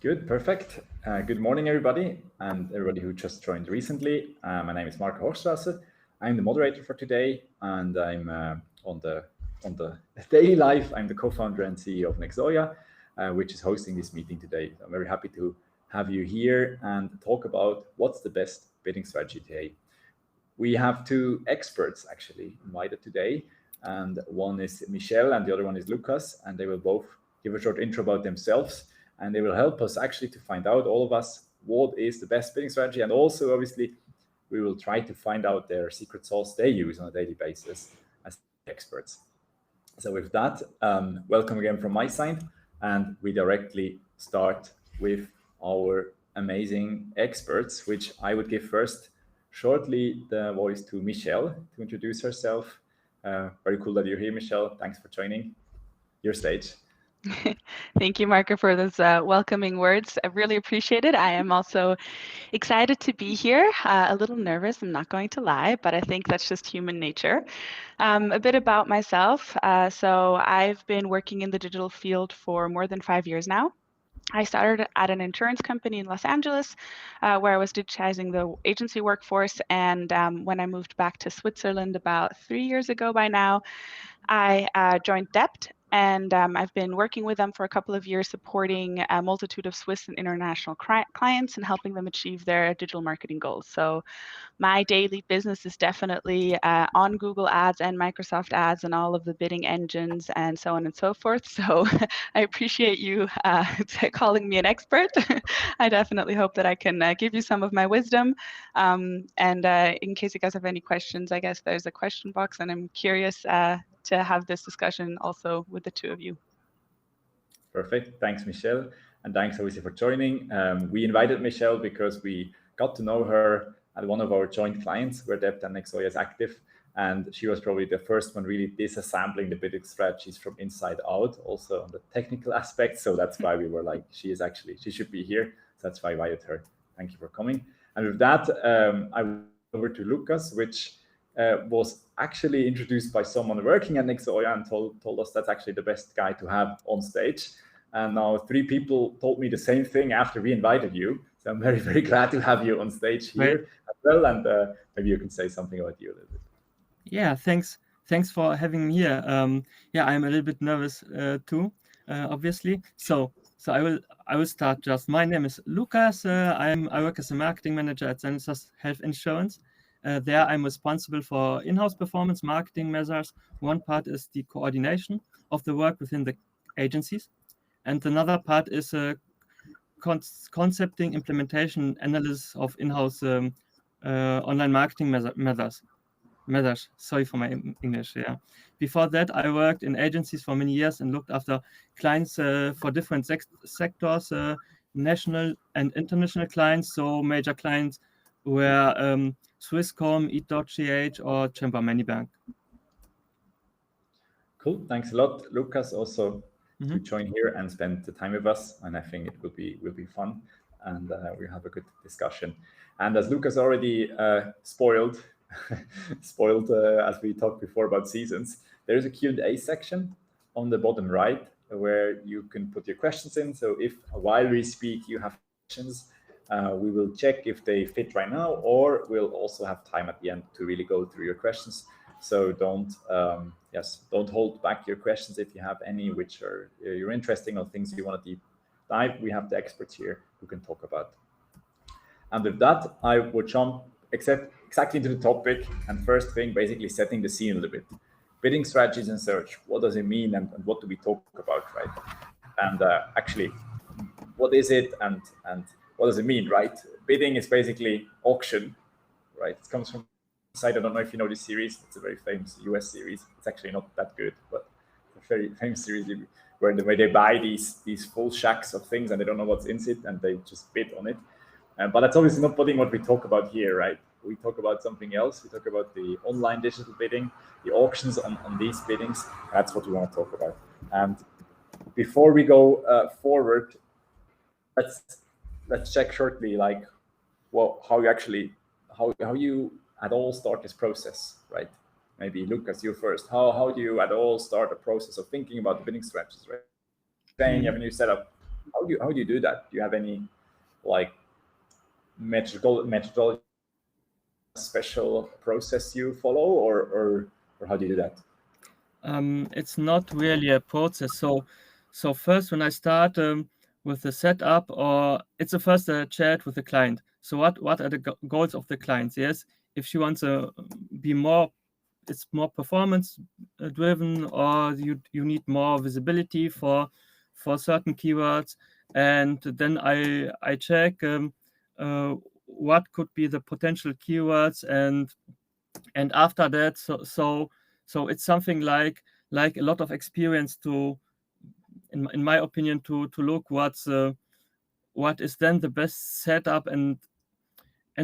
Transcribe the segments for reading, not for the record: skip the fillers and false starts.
Good, perfect. Good morning, everybody, and everybody who just joined recently. My name is Marco Hochstrasser. I'm the moderator for today, and I'm on the daily life. I'm the co-founder and CEO of Nexoya, which is hosting this meeting today. I'm very happy to have you here and talk about what's the best bidding strategy today. We have two experts actually invited today, and one is Michelle and the other one is Lukas, and they will both give a short intro about themselves, and they will help us actually to find out, all of us, what is the best bidding strategy, and also obviously we will try to find out their secret sauce they use on a daily basis as experts. So with that, welcome again from my side, and we directly start with our amazing experts, which I would give first shortly the voice to Michelle to introduce herself. Very cool that you're here, Michelle. Thanks for joining. Your stage. Thank you, Marco, for those welcoming words. I really appreciate it. I am also excited to be here. A little nervous, I'm not going to lie, but I think that's just human nature. A bit about myself. So I've been working in the digital field for more than 5 years now. I started at an insurance company in Los Angeles, where I was digitizing the agency workforce. And when I moved back to Switzerland about 3 years ago by now, I joined Dept, and I've been working with them for a couple of years, supporting a multitude of Swiss and international clients and helping them achieve their digital marketing goals. So my daily business is definitely on Google Ads and Microsoft Ads and all of the bidding engines and so on and so forth. So I appreciate you calling me an expert. I definitely hope that I can give you some of my wisdom. And in case you guys have any questions, I guess there's a question box, and I'm curious to have this discussion also with the two of you. Perfect. Thanks, Michelle. And thanks, obviously, for joining. We invited Michelle because we got to know her at one of our joint clients where Dept and Nexoya is active. And she was probably the first one really disassembling the bidding strategies from inside out, also on the technical aspects. So that's why we were like, she should be here. So that's why I invited her. Thank you for coming. And with that, I will over to Lukas, which was actually introduced by someone working at Nexoya and told us that's actually the best guy to have on stage. And now 3 people told me the same thing after we invited you. So I'm very, very glad to have you on stage here as well. And maybe you can say something about you a little bit. Yeah, thanks for having me here. Yeah, I'm a little bit nervous too, obviously. So I will start. Just my name is Lukas. I work as a marketing manager at Sanitas Health Insurance. There I'm responsible for in-house performance marketing measures. One part is the coordination of the work within the agencies, and another part is concepting, implementation, analysis of in-house online marketing measures. Sorry for my English. Yeah. Before that, I worked in agencies for many years and looked after clients for different sectors, national and international clients. So major clients were Swisscom, Eat.ch, or Chamber Bank. Cool. Thanks a lot, Lukas, also to join here and spend the time with us. And I think it will be fun, and we'll have a good discussion. And as Lukas already spoiled, as we talked before about seasons, there is a Q&A section on the bottom right where you can put your questions in. So if while we speak you have questions, we will check if they fit right now, or we'll also have time at the end to really go through your questions. So don't hold back your questions if you have any which are you're interesting or things you want to deep dive. We have the experts here who can talk about. And with that, I would jump exactly into the topic. And first thing, basically setting the scene a little bit. Bidding strategies and search. What does it mean, and what do we talk about, right? And actually, what is it, and what does it mean, right? Bidding is basically auction, right? It comes from site. I don't know if you know this series. It's a very famous US series. It's actually not that good, but a very famous series where they buy these full shacks of things and they don't know what's in it and they just bid on it. But that's obviously not what we talk about here, right? We talk about something else. We talk about the online digital bidding, the auctions on these biddings. That's what we want to talk about. And before we go forward, let's check shortly, like, well, how you at all start this process, right? Maybe Lukas, you first. How do you at all start a process of thinking about the bidding strategies, right? Saying you have a new setup. How do you do that? Do you have any like methodology, special process you follow, or how do you do that? It's not really a process. So first, when I start with the setup, or it's the first chat with the client. So what are the goals of the clients? Yes, if she wants to be more, it's more performance driven, or you need more visibility for certain keywords, and then I check what could be the potential keywords, and after that, so it's something like a lot of experience to, in my opinion, to look what is then the best setup, and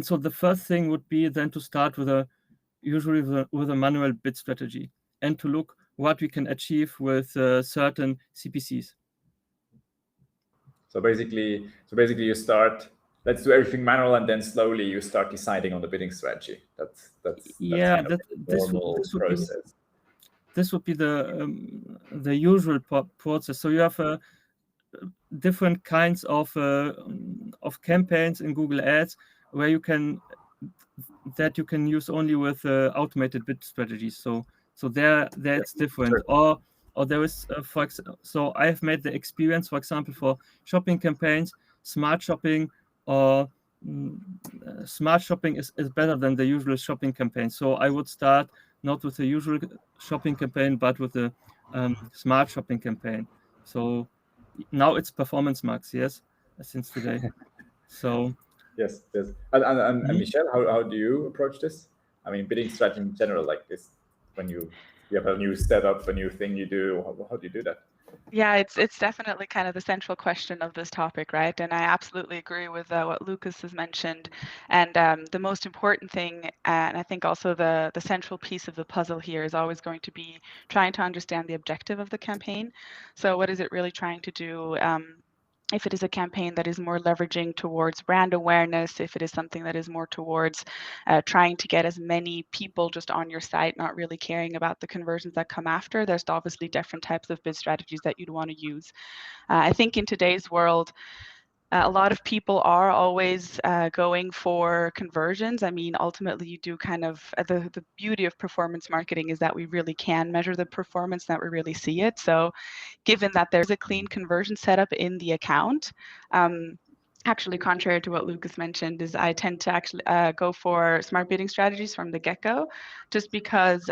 so the first thing would be then to start with a manual bid strategy, and to look what we can achieve with certain CPCs. So basically you start, let's do everything manual, and then slowly you start deciding on the bidding strategy. That's yeah, kind of this process. This would be the usual process. So you have different kinds of campaigns in Google Ads where you can use only with automated bid strategies. So that's different. Sure. Or there is so I have made the experience, for example, for shopping campaigns, smart shopping, or smart shopping is better than the usual shopping campaign. So I would start not with the usual shopping campaign, but with the smart shopping campaign. So now it's performance max, yes, since today. So yes. And Michelle, how do you approach this? I mean, bidding strategy in general, like this, when you have a new setup, a new thing you do, how do you do that? Yeah, it's definitely kind of the central question of this topic, right? And I absolutely agree with what Lukas has mentioned. And the most important thing, and I think also the central piece of the puzzle here, is always going to be trying to understand the objective of the campaign. So what is it really trying to do? If it is a campaign that is more leveraging towards brand awareness, if it is something that is more towards trying to get as many people just on your site, not really caring about the conversions that come after, there's obviously different types of bid strategies that you'd want to use. I think in today's world, a lot of people are always going for conversions. I mean, ultimately, you do kind of, the beauty of performance marketing is that we really can measure the performance, that we really see it. So given that there's a clean conversion setup in the account, actually, contrary to what Lukas mentioned, is I tend to actually go for smart bidding strategies from the get-go, just because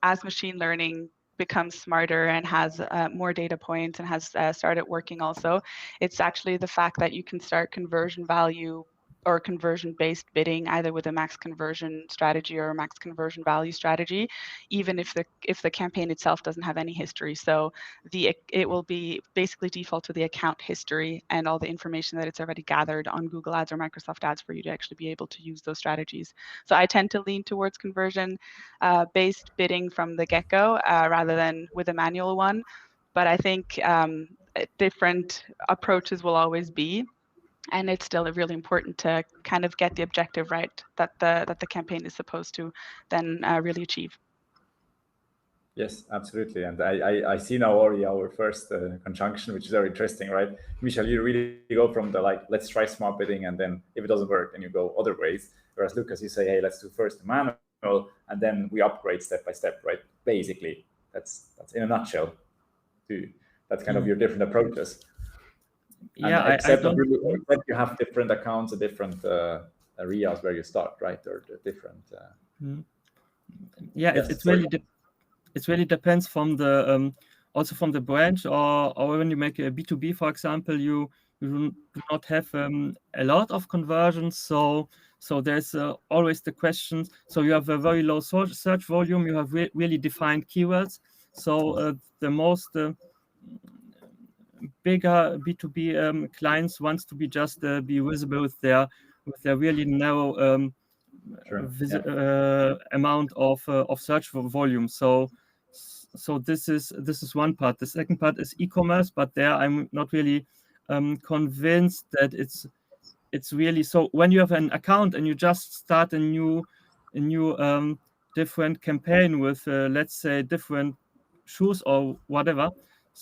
as machine learning becomes smarter and has more data points and has started working also, it's actually the fact that you can start conversion value or conversion-based bidding either with a max conversion strategy or a max conversion value strategy, even if the campaign itself doesn't have any history. So it will be basically default to the account history and all the information that it's already gathered on Google Ads or Microsoft Ads for you to actually be able to use those strategies. So I tend to lean towards conversion based bidding from the get-go rather than with a manual one. But I think different approaches will always be. And it's still really important to kind of get the objective right that the campaign is supposed to then really achieve. Yes, absolutely. And I see now already our first conjunction, which is very interesting, right? Michelle, you really go from the like, let's try smart bidding, and then if it doesn't work, then you go other ways. Whereas Lukas, you say, hey, let's do first the manual, and then we upgrade step by step, right? Basically, that's in a nutshell. That's kind of your different approaches. Yeah, except that you have different accounts and different areas where you start, right? Or the different. Yeah, yes, it really depends from the also from the branch, or when you make a B2B, for example, you do not have a lot of conversions, so there's always the question. So you have a very low search volume. You have really defined keywords. So the most bigger B2B clients wants to be just be visible with their really narrow amount of search volume. So this is one part. The second part is e-commerce, but there I'm not really convinced that it's really so. When you have an account and you just start a new different campaign with let's say different shoes or whatever,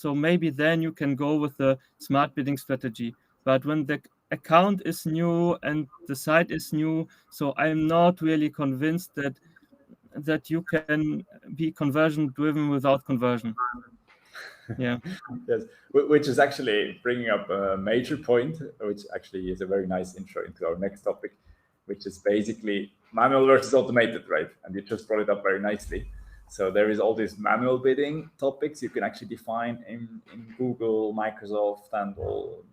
so maybe then you can go with the smart bidding strategy. But when the account is new and the site is new, so I'm not really convinced that you can be conversion driven without conversion. Yeah. Yes, which is actually bringing up a major point, which actually is a very nice intro into our next topic, which is basically manual versus automated, right? And you just brought it up very nicely. So there is all these manual bidding topics you can actually define in Google, Microsoft, and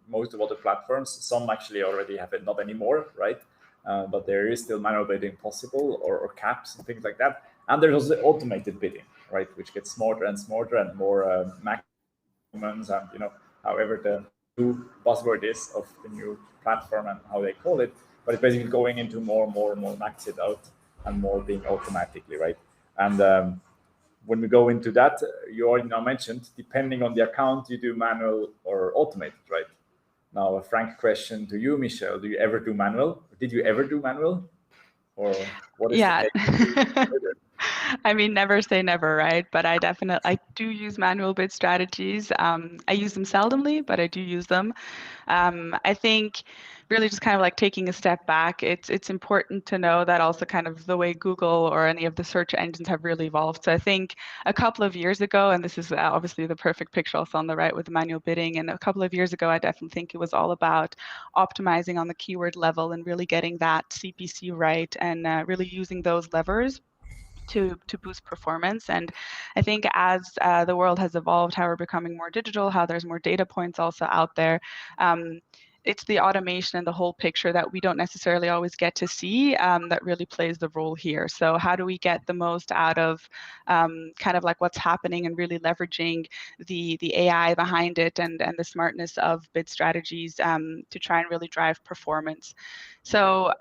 most of other platforms. Some actually already have it, not anymore, right? But there is still manual bidding possible, or caps and things like that. And there's also automated bidding, right, which gets smarter and smarter and more maximums, and however the new buzzword is of the new platform and how they call it. But it's basically going into more max it out and more being automatically, right? And when we go into that, you already now mentioned, depending on the account, you do manual or automated, right? Now, a frank question to you, Michelle: do you ever do manual? Did you ever do manual? Or what is Yeah. the I mean, never say never, right? But I do use manual bid strategies. I use them seldomly, but I do use them. I think really just kind of like taking a step back, it's important to know that also kind of the way Google or any of the search engines have really evolved. So I think a couple of years ago, and this is obviously the perfect picture also on the right with the manual bidding, and a couple of years ago, I definitely think it was all about optimizing on the keyword level and really getting that CPC right, and really using those levers to boost performance. And I think as the world has evolved, how we're becoming more digital, how there's more data points also out there, it's the automation and the whole picture that we don't necessarily always get to see that really plays the role here. So how do we get the most out of kind of like what's happening and really leveraging the AI behind it and the smartness of bid strategies to try and really drive performance. So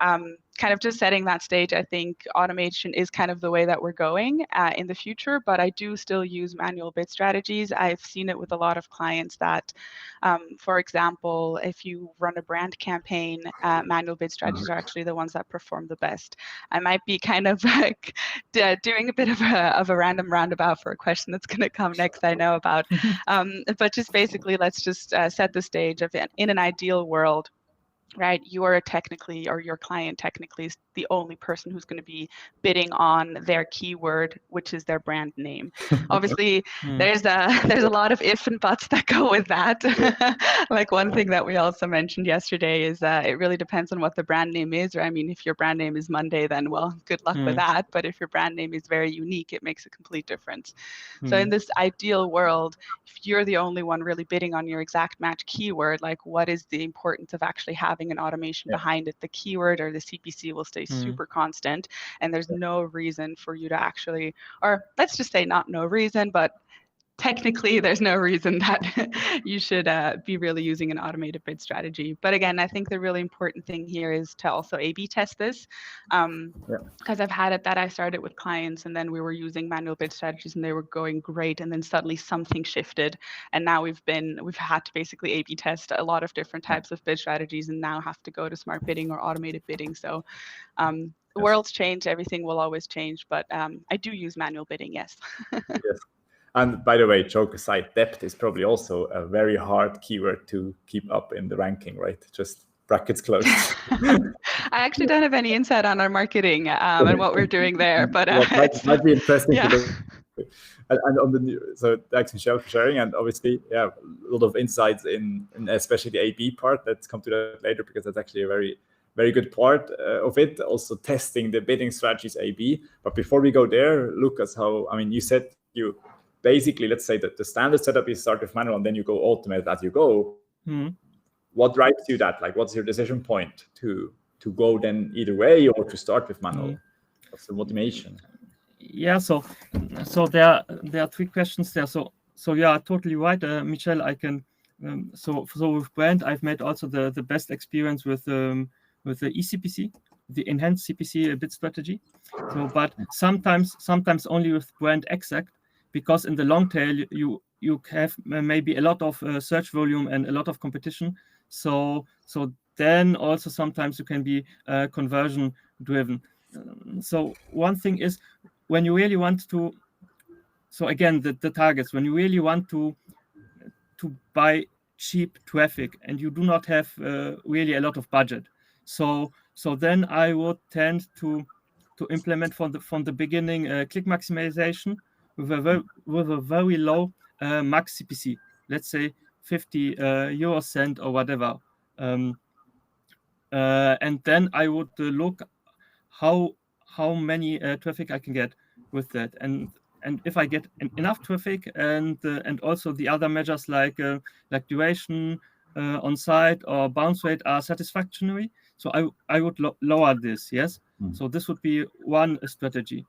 kind of just setting that stage, I think automation is kind of the way that we're going in the future, but I do still use manual bid strategies. I've seen it with a lot of clients that, for example, if you run a brand campaign, manual bid strategies are actually the ones that perform the best. I might be kind of like doing a bit of a random roundabout for a question that's going to come next, I know about, but just basically let's just set the stage of in an ideal world, right? You are technically, or your client technically is the only person who's going to be bidding on their keyword, which is their brand name. Obviously, there's a lot of ifs and buts that go with that. Like one thing that we also mentioned yesterday is it really depends on what the brand name is. Right? I mean, if your brand name is Monday, then well, good luck with that. But if your brand name is very unique, it makes a complete difference. So in this ideal world, if you're the only one really bidding on your exact match keyword, like what is the importance of actually having an automation behind it? The keyword or the CPC will stay super constant, and there's no reason for you to actually, or let's just say not no reason, but technically there's no reason that you should be really using an automated bid strategy. But again, I think the really important thing here is to also A/B test this, because I've had it that I started with clients and then we were using manual bid strategies and they were going great, and then suddenly something shifted, and now we've had to basically A/B test a lot of different types of bid strategies and now have to go to smart bidding or automated bidding. So the world's changed, everything will always change, but I do use manual bidding, yes. Yes. And by the way, joke aside, Dept is probably also a very hard keyword to keep up in the ranking, right? Just brackets closed. I actually don't have any insight on our marketing and what we're doing there, but might be interesting to look. And on the new, so thanks Michelle for sharing, and obviously, a lot of insights in especially the A/B part. Let's come to that later, because that's actually a very, very good part of it. Also testing the bidding strategies A/B. But before we go there, Lukas, you said you basically, let's say that the standard setup is start with manual and then you go automate as you go. What drives you that? Like, what's your decision point to go then either way or to start with manual? What's the motivation? Yeah, so there are three questions there. So you are totally right, Michelle. I can so with brand, I've made also the best experience with the eCPC, the enhanced CPC bid strategy. So, but sometimes only with brand exact, because in the long tail you have maybe a lot of search volume and a lot of competition. So then also sometimes you can be conversion driven. So one thing is, when you really want to, so again the targets, when you really want to to buy cheap traffic and you do not have really a lot of budget. So then I would tend to implement from the beginning click maximization with a very low max CPC, let's say 50 euro cent or whatever. And then I would look how many traffic I can get with that, and if I get enough traffic, and also the other measures like duration on site or bounce rate are satisfactory, so I would lower this. Yes, so this would be one strategy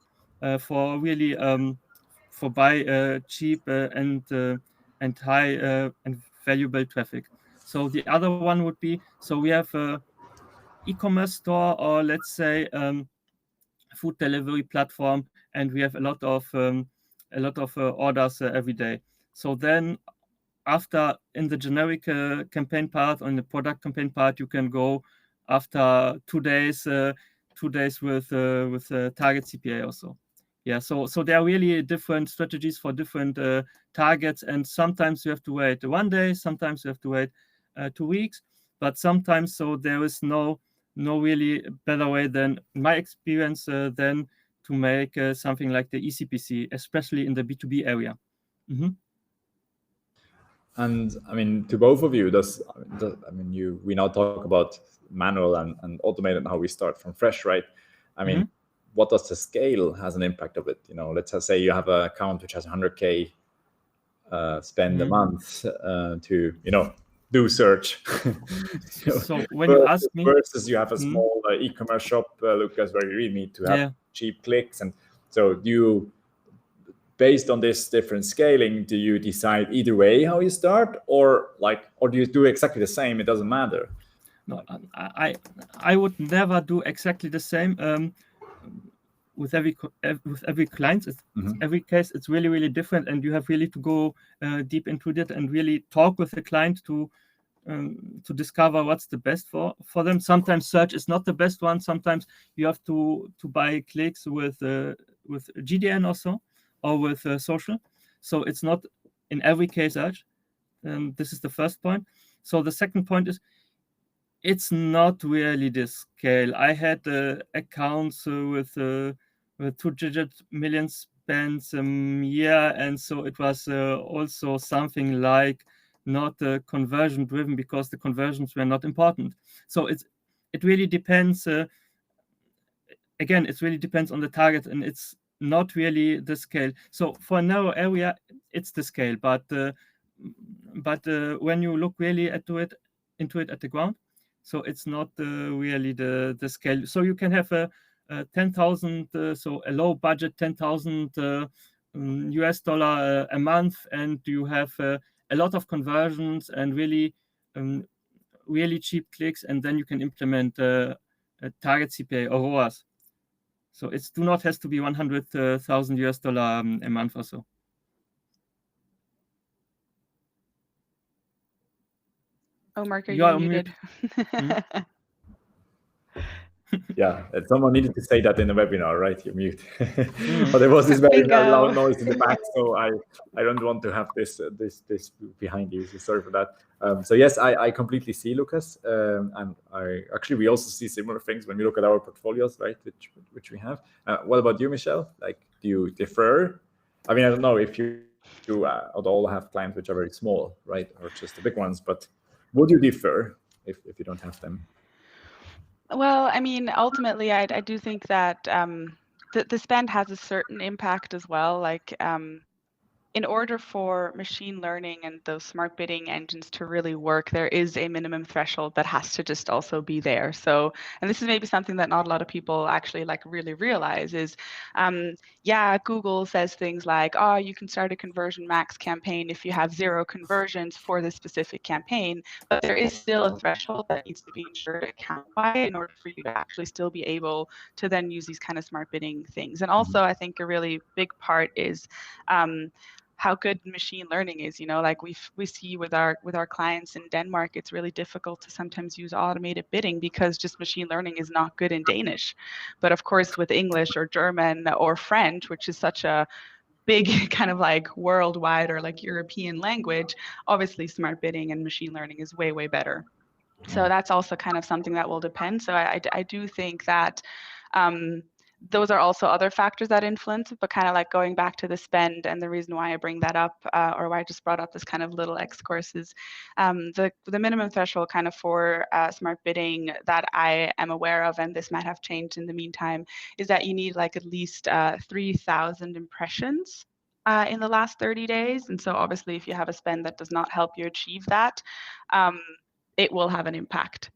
for really for buy cheap and high and valuable traffic. So the other one would be, so we have a e-commerce store, or let's say food delivery platform, and we have a lot of orders every day. So then after, in the generic campaign part, on the product campaign part, you can go after 2 days with target CPA also. Yeah, so there are really different strategies for different targets, and sometimes you have to wait 1 day, sometimes you have to wait 2 weeks, but sometimes, so there is no really better way than, in my experience, than to make something like the eCPC, especially in the B2B area. And I mean, to both of you, we now talk about manual and automated and how we start from fresh, right? I mean, what does the scale has an impact of it? You know, let's just say you have an account which has 100K spend a month to, you know, do search. So when you ask me, versus you have a small e-commerce shop, Lukas, where you really need to have cheap clicks, and so do you, based on this different scaling, do you decide either way how you start, or do you do exactly the same? It doesn't matter. No, I would never do exactly the same. With every client, every case, it's really, really different, and you have really to go deep into it and really talk with the client to discover what's the best for them. Sometimes search is not the best one. Sometimes you have to buy clicks with GDN also, or with social. So it's not in every case search. This is the first point. So the second point is, it's not really the scale. I had accounts with 2-digit million spends a year, and so it was also something like not conversion driven, because the conversions were not important. So it really depends. Again, it really depends on the target, and it's not really the scale. So for a narrow area, it's the scale, but when you look really into it at the ground, so it's not really the scale. So you can have a 10,000, so a low budget $10,000 US dollar a month, and you have a lot of conversions and really cheap clicks, and then you can implement a target CPA or ROAS. So it do not has to be 100,000 US dollar a month or so. Oh, Marco, you're muted. Yeah, someone needed to say that in the webinar, right? You're mute. But there was this very loud noise in the back, so I don't want to have this behind you. So sorry for that. So yes, I completely see, Lukas, and we also see similar things when we look at our portfolios, right? Which we have. What about you, Michelle? Like, do you differ? I mean, I don't know if you all have clients which are very small, right, or just the big ones, but would you differ if you don't have them? Well, I mean, ultimately, I do think that the spend has a certain impact as well. Like, in order for machine learning and those smart bidding engines to really work, there is a minimum threshold that has to just also be there. So, and this is maybe something that not a lot of people actually really realize is, Google says things like, oh, you can start a conversion max campaign if you have 0 conversions for this specific campaign, but there is still a threshold that needs to be ensured to account by in order for you to actually still be able to then use these kind of smart bidding things. And also, I think a really big part is how good machine learning is. You know, like we see with our clients in Denmark, it's really difficult to sometimes use automated bidding because just machine learning is not good in Danish. But of course, with English or German or French, which is such a big kind of like worldwide or like European language, obviously smart bidding and machine learning is way, way better. So that's also kind of something that will depend. So I do think that those are also other factors that influence it, but kind of like going back to the spend, and the reason why I bring that up, or why I just brought up this kind of little excurse is the minimum threshold kind of for smart bidding that I am aware of, and this might have changed in the meantime, is that you need like at least 3,000 impressions in the last 30 days. And so obviously if you have a spend that does not help you achieve that, it will have an impact.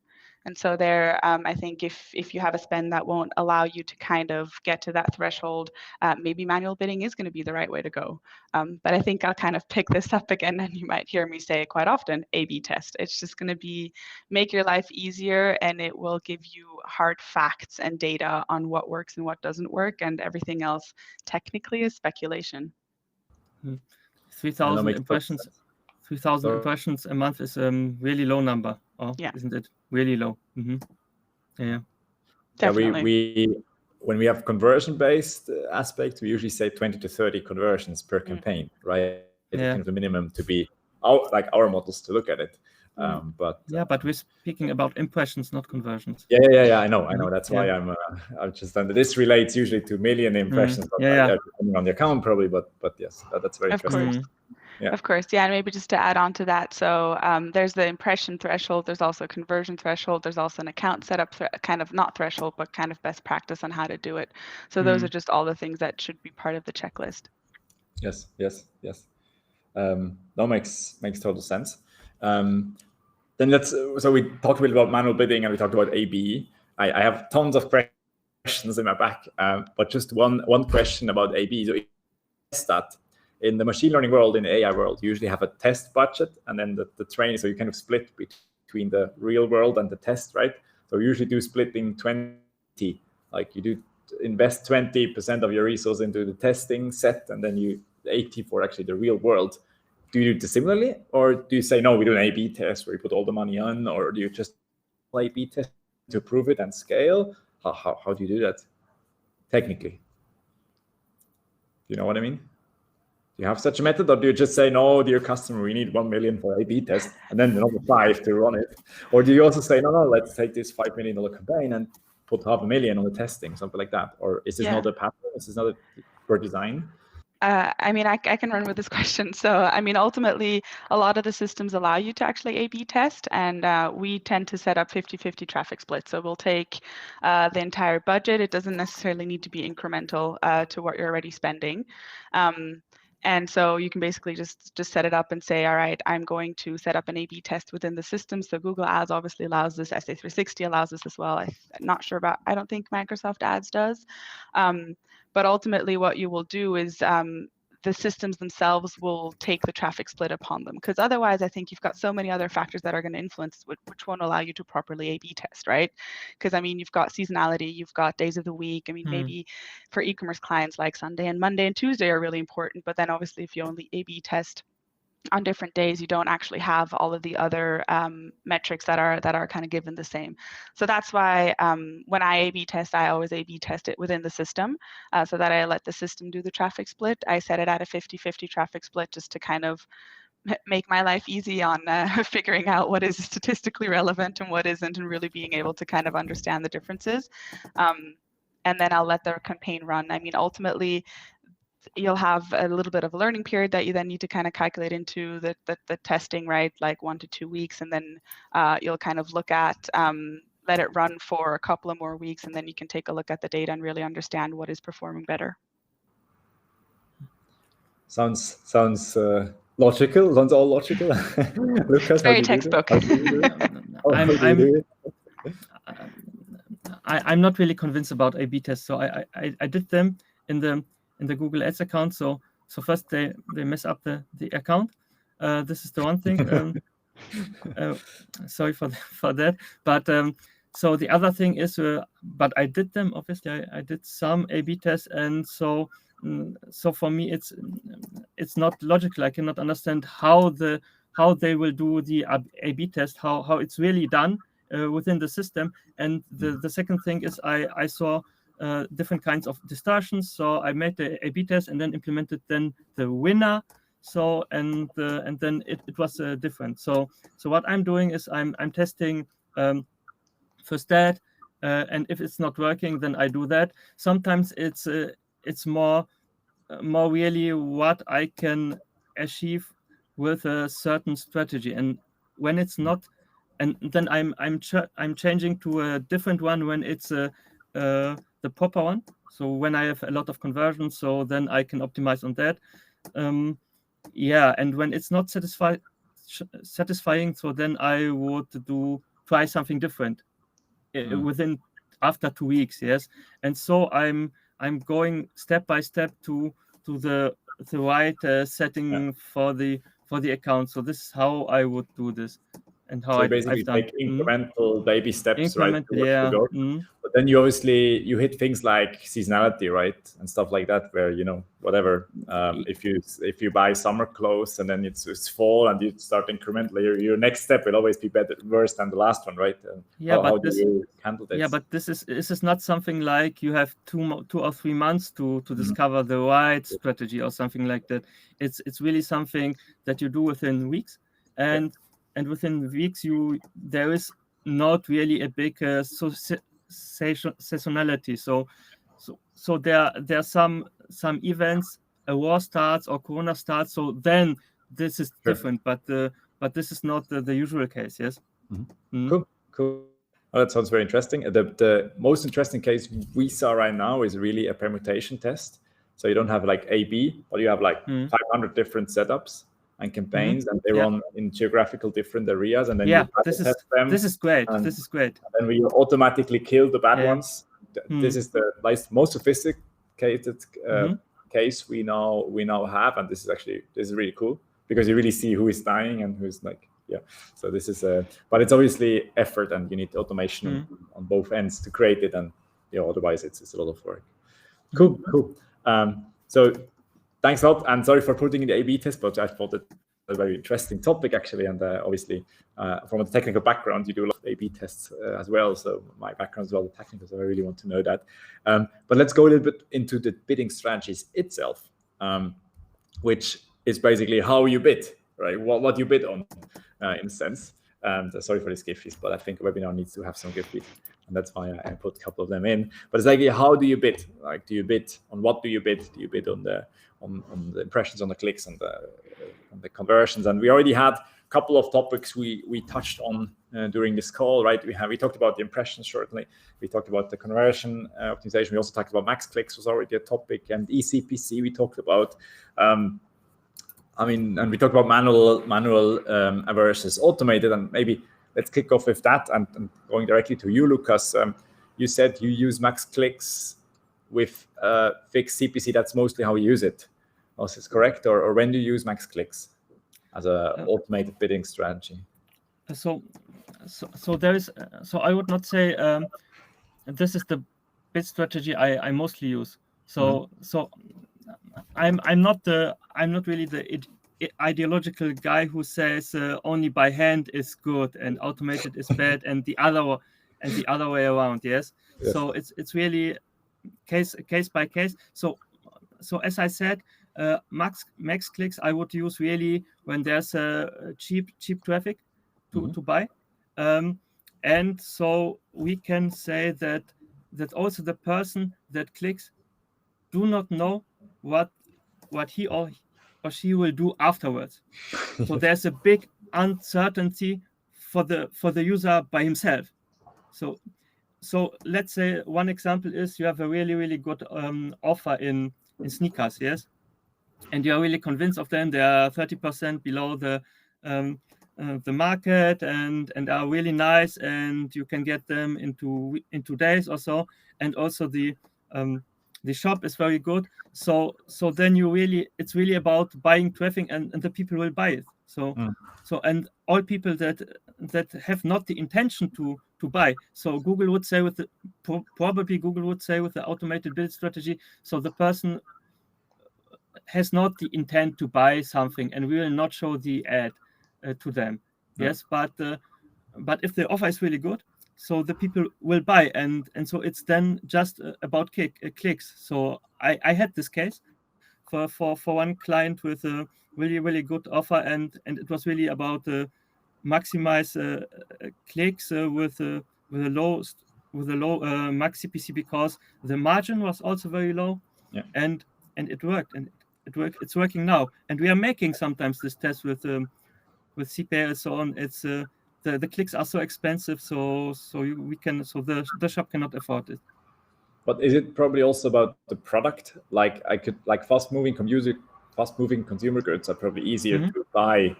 And so there, I think if you have a spend that won't allow you to kind of get to that threshold, maybe manual bidding is going to be the right way to go. But I think I'll kind of pick this up again, and you might hear me say it quite often, A/B test. It's just going to make your life easier, and it will give you hard facts and data on what works and what doesn't work, and everything else technically is speculation. 3,000 impressions. 3,000 impressions a month is a really low number, isn't it? Really low. Yeah. Definitely. When we have conversion-based aspects, we usually say 20 to 30 conversions per campaign, right? It's kind of the minimum to be our models to look at it. But we're speaking about impressions, not conversions. Yeah. I know. That's why I'm just. And this relates usually to million impressions. Depending on the account, probably. But yes, that's very interesting. Yeah. Of course, yeah, and maybe just to add on to that, so there's the impression threshold, there's also a conversion threshold, there's also an account setup, kind of not threshold, but kind of best practice on how to do it. So those are just all the things that should be part of the checklist. Yes. That makes total sense. Then so we talked a bit about manual bidding and we talked about A/B. I have tons of questions in my back, but just one question about A/B. So is that in the machine learning world, in the AI world, you usually have a test budget and then the training. So you kind of split between the real world and the test, right? So you usually do splitting 20, like you do invest 20% of your resource into the testing set and then 80 for actually the real world. Do you do it similarly? Or do you say, no, we do an A/B test where you put all the money on, or do you just A/B test to prove it and scale? How do you do that technically? Do you know what I mean? Do you have such a method, or do you just say, no, dear customer, we need 1 million for A/B test and then another 5 to run it? Or do you also say, no, let's take this $5 million campaign and put $500,000 on the testing, something like that? Or is this not a pattern? Is this not per design? I can run with this question. So, ultimately, a lot of the systems allow you to actually A/B test, and we tend to set up 50-50 traffic split. So we'll take the entire budget. It doesn't necessarily need to be incremental to what you're already spending. And so you can basically just set it up and say, all right, I'm going to set up an A/B test within the system. So Google Ads obviously allows this. SA360 allows this as well. I'm not sure about, I don't think Microsoft Ads does. But ultimately what you will do is the systems themselves will take the traffic split upon them, because otherwise I think you've got so many other factors that are going to influence which won't allow you to properly A/B test, right? Because you've got seasonality, you've got days of the week. Maybe for e-commerce clients like Sunday and Monday and Tuesday are really important, but then obviously if you only A/B test on different days, you don't actually have all of the other metrics that are kind of given the same. So that's why when I A/B test, I always A/B test it within the system so that I let the system do the traffic split. I set it at a 50-50 traffic split just to kind of make my life easy on figuring out what is statistically relevant and what isn't, and really being able to kind of understand the differences. And then I'll let the campaign run. Ultimately, you'll have a little bit of a learning period that you then need to kind of calculate into the testing, right? Like 1 to 2 weeks, and then you'll kind of look at let it run for a couple of more weeks, and then you can take a look at the data and really understand what is performing better. Sounds logical. Sounds all logical. Lukas, very textbook. I'm not really convinced about A/B tests, so I did them in the Google Ads account. So first they mess up the account. This is the one thing. Sorry for that. But so the other thing is, but I did them. Obviously, I did some A/B tests, and so for me it's not logical. I cannot understand how they will do the A/B test, how it's really done within the system. And the second thing is I saw different kinds of distortions. So I made the A/B test and then implemented then the winner. So and then it was different. So what I'm doing is I'm testing first that, and if it's not working, then I do that. Sometimes it's more really what I can achieve with a certain strategy, and when it's not, and then I'm changing to a different one when it's the proper one. So when I have a lot of conversions, so then I can optimize on that. Yeah, and when it's not satisfying, so then I would try something different within after 2 weeks. Yes, and so I'm going step by step to the right setting for the account. So this is how I would do this, and how So basically I've done. take incremental baby steps, right? Yeah. But then you obviously hit things like seasonality, right, and stuff like that, where whatever. If you buy summer clothes and then it's fall and you start incrementally, your next step will always be worse than the last one, right? How do you handle this? Yeah, but this is not something like you have 2 or 3 months to discover the right strategy or something like that. It's really something that you do within weeks, and within weeks there is not really a big seasonality. So there are some events, a war starts or Corona starts. So then this is different, but this is not the usual case. Yes. Cool. Well, that sounds very interesting. The most interesting case we saw right now is really a permutation test. So you don't have like A/B, but you have like 500 different setups and campaigns, and they run in geographical different areas, and then you test them. This is great. This is great. And then we automatically kill the bad ones. This is the most sophisticated case we now have, and this is really cool because you really see who is dying and who's like. Yeah, so this is but it's obviously effort, and you need automation on both ends to create it, and otherwise it's a lot of work. Cool. So thanks a lot, and sorry for putting in the A/B test, but I thought it was a very interesting topic actually, and obviously from a technical background, you do a lot of A/B tests as well. So my background is well technical, so I really want to know that. But let's go a little bit into the bidding strategies itself, which is basically how you bid, right? What you bid on. In a sense, sorry for the skiffies, but I think a webinar needs to have some giffies, and that's why I put a couple of them in. But it's like, how do you bid? Like, do you bid on what do you bid? Do you bid on the impressions, on the clicks, on the conversions? And we already had a couple of topics we touched on during this call, right? We talked about the impressions shortly. We talked about the conversion optimization. We also talked about max clicks was already a topic, and eCPC we talked about. And we talked about manual versus automated, and maybe let's kick off with that and going directly to you, Lukas. You said you use max clicks with fixed CPC. That's mostly how you use it. Was this correct, or when do you use max clicks as an automated bidding strategy? So there is. So I would not say this is the bid strategy I mostly use. So I'm not really the ideological guy who says only by hand is good and automated is bad, and the other way around. Yes. So it's really case by case. So as I said, max clicks I would use really when there's a cheap traffic to buy, and so we can say that also the person that clicks do not know what he or she will do afterwards. So there's a big uncertainty for the user by himself. So let's say one example is you have a really good offer in sneakers, yes, and you are really convinced of them. They are 30% below the market and are really nice, and you can get them in 2 days or so, and also the shop is very good. So then it's really about buying traffic, and the people will buy it. So and all people that have not the intention to buy. So Google would say with the automated bid strategy. So the person has not the intent to buy something, and we will not show the ad to them. Yes, but if the offer is really good, so the people will buy, and so it's then just about clicks. So I had this case for one client with a really good offer, and it was really about maximize clicks with a low max CPC, because the margin was also very low. Yeah. And it worked, and it's working now, and we are making sometimes this test with CPA and so on. It's the clicks are so expensive, so the shop cannot afford it. But is it probably also about the product? Like fast moving consumer goods are probably easier to buy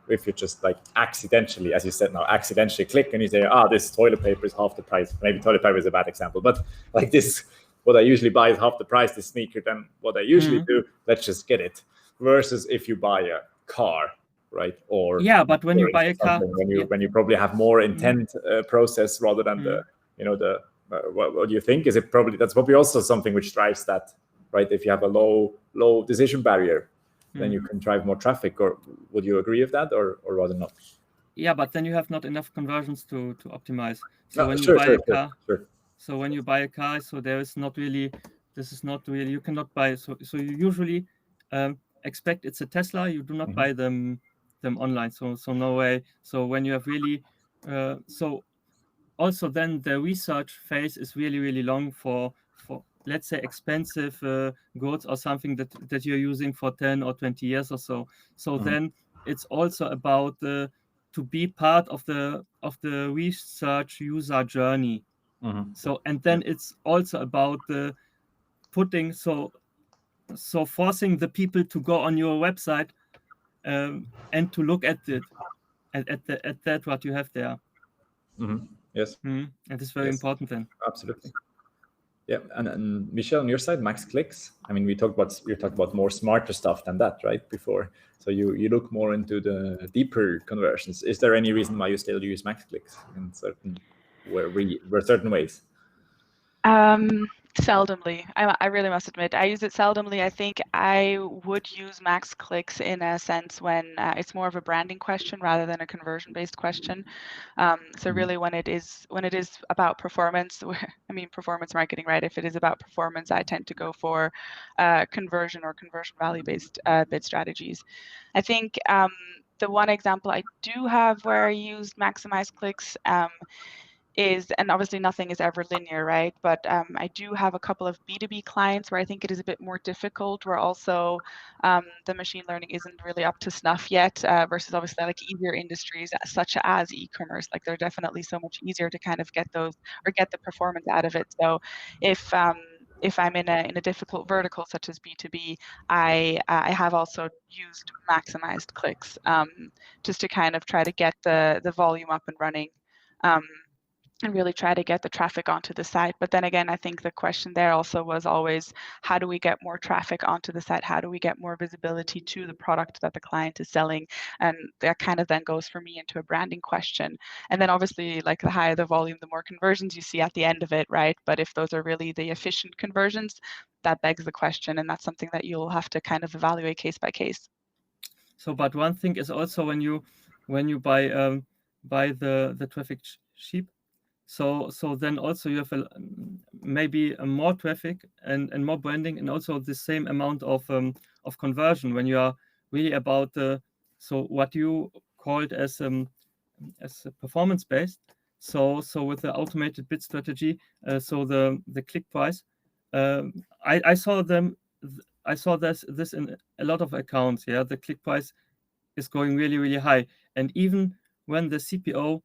if you just like accidentally, as you said now, accidentally click and you say, this toilet paper is half the price. Maybe toilet paper is a bad example, but like this, what I usually buy is half the price, this sneaker, than what I usually do. Let's just get it. Versus if you buy a car, right? Or but when you buy a car, when you probably have more intent process rather than the what do you think? Is it probably that's probably also something which drives that, right? If you have a low decision barrier, then you can drive more traffic. Or would you agree with that, or rather not? Yeah, but then you have not enough conversions to optimize. So when you buy a car, so when you buy a car, so there is not really, this is not really, you cannot buy. So you usually expect it's a Tesla. You do not buy them online. So no way. So when you have really, so also then the research phase is really long for let's say expensive goods or something that you're using for 10 or 20 years or so. So then it's also about to be part of the research user journey. So and then it's also about putting forcing the people to go on your website and to look at it at that what you have there. Yes. And it's very important then. Absolutely. Yeah, and Michelle, on your side, max clicks. I mean, you talked about more smarter stuff than that, right? Before, so you look more into the deeper conversions. Is there any reason why you still use max clicks in certain ways? Seldomly. I really must admit, I use it seldomly. I think I would use max clicks in a sense when it's more of a branding question rather than a conversion-based question. So really, when it is about performance, I mean performance marketing, right? If it is about performance, I tend to go for conversion or conversion value-based bid strategies. I think the one example I do have where I used maximize clicks is, and obviously nothing is ever linear, right? But I do have a couple of B2B clients where I think it is a bit more difficult, where also the machine learning isn't really up to snuff yet, versus obviously like easier industries such as e-commerce. Like they're definitely so much easier to kind of get those or get the performance out of it. So if I'm in a difficult vertical such as B2B, I have also used maximized clicks just to kind of try to get the volume up and running. And really try to get the traffic onto the site. But then again, I think the question there also was always, how do we get more traffic onto the site? How do we get more visibility to the product that the client is selling? And that kind of then goes for me into a branding question. And then obviously, like the higher the volume, the more conversions you see at the end of it, right? But if those are really the efficient conversions, that begs the question. And that's something that you'll have to kind of evaluate case by case. So, but one thing is also when you buy the traffic sheep, so then also you have maybe more traffic and more branding, and also the same amount of conversion when you are really about so what you called as performance based. So with the automated bid strategy, so the click price, I saw this in a lot of accounts. Yeah, the click price is going really high, and even when the CPO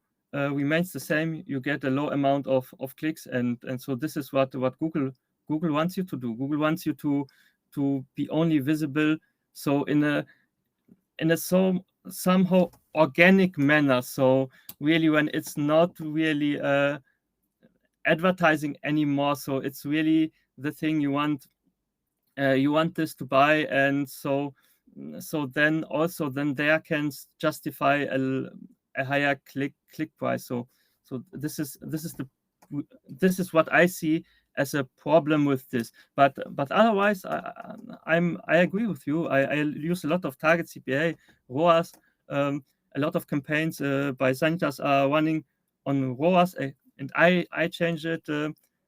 remains the same, you get a low amount of clicks, and so this is what Google wants you to do. Google wants you to be only visible so in a somehow organic manner. So really when it's not really advertising anymore, so it's really the thing you want this to buy, and so then there can justify a higher click price. So this is what I see as a problem with this. But otherwise, I agree with you. I use a lot of target CPA, ROAS. A lot of campaigns by Sanitas are running on ROAS I changed it.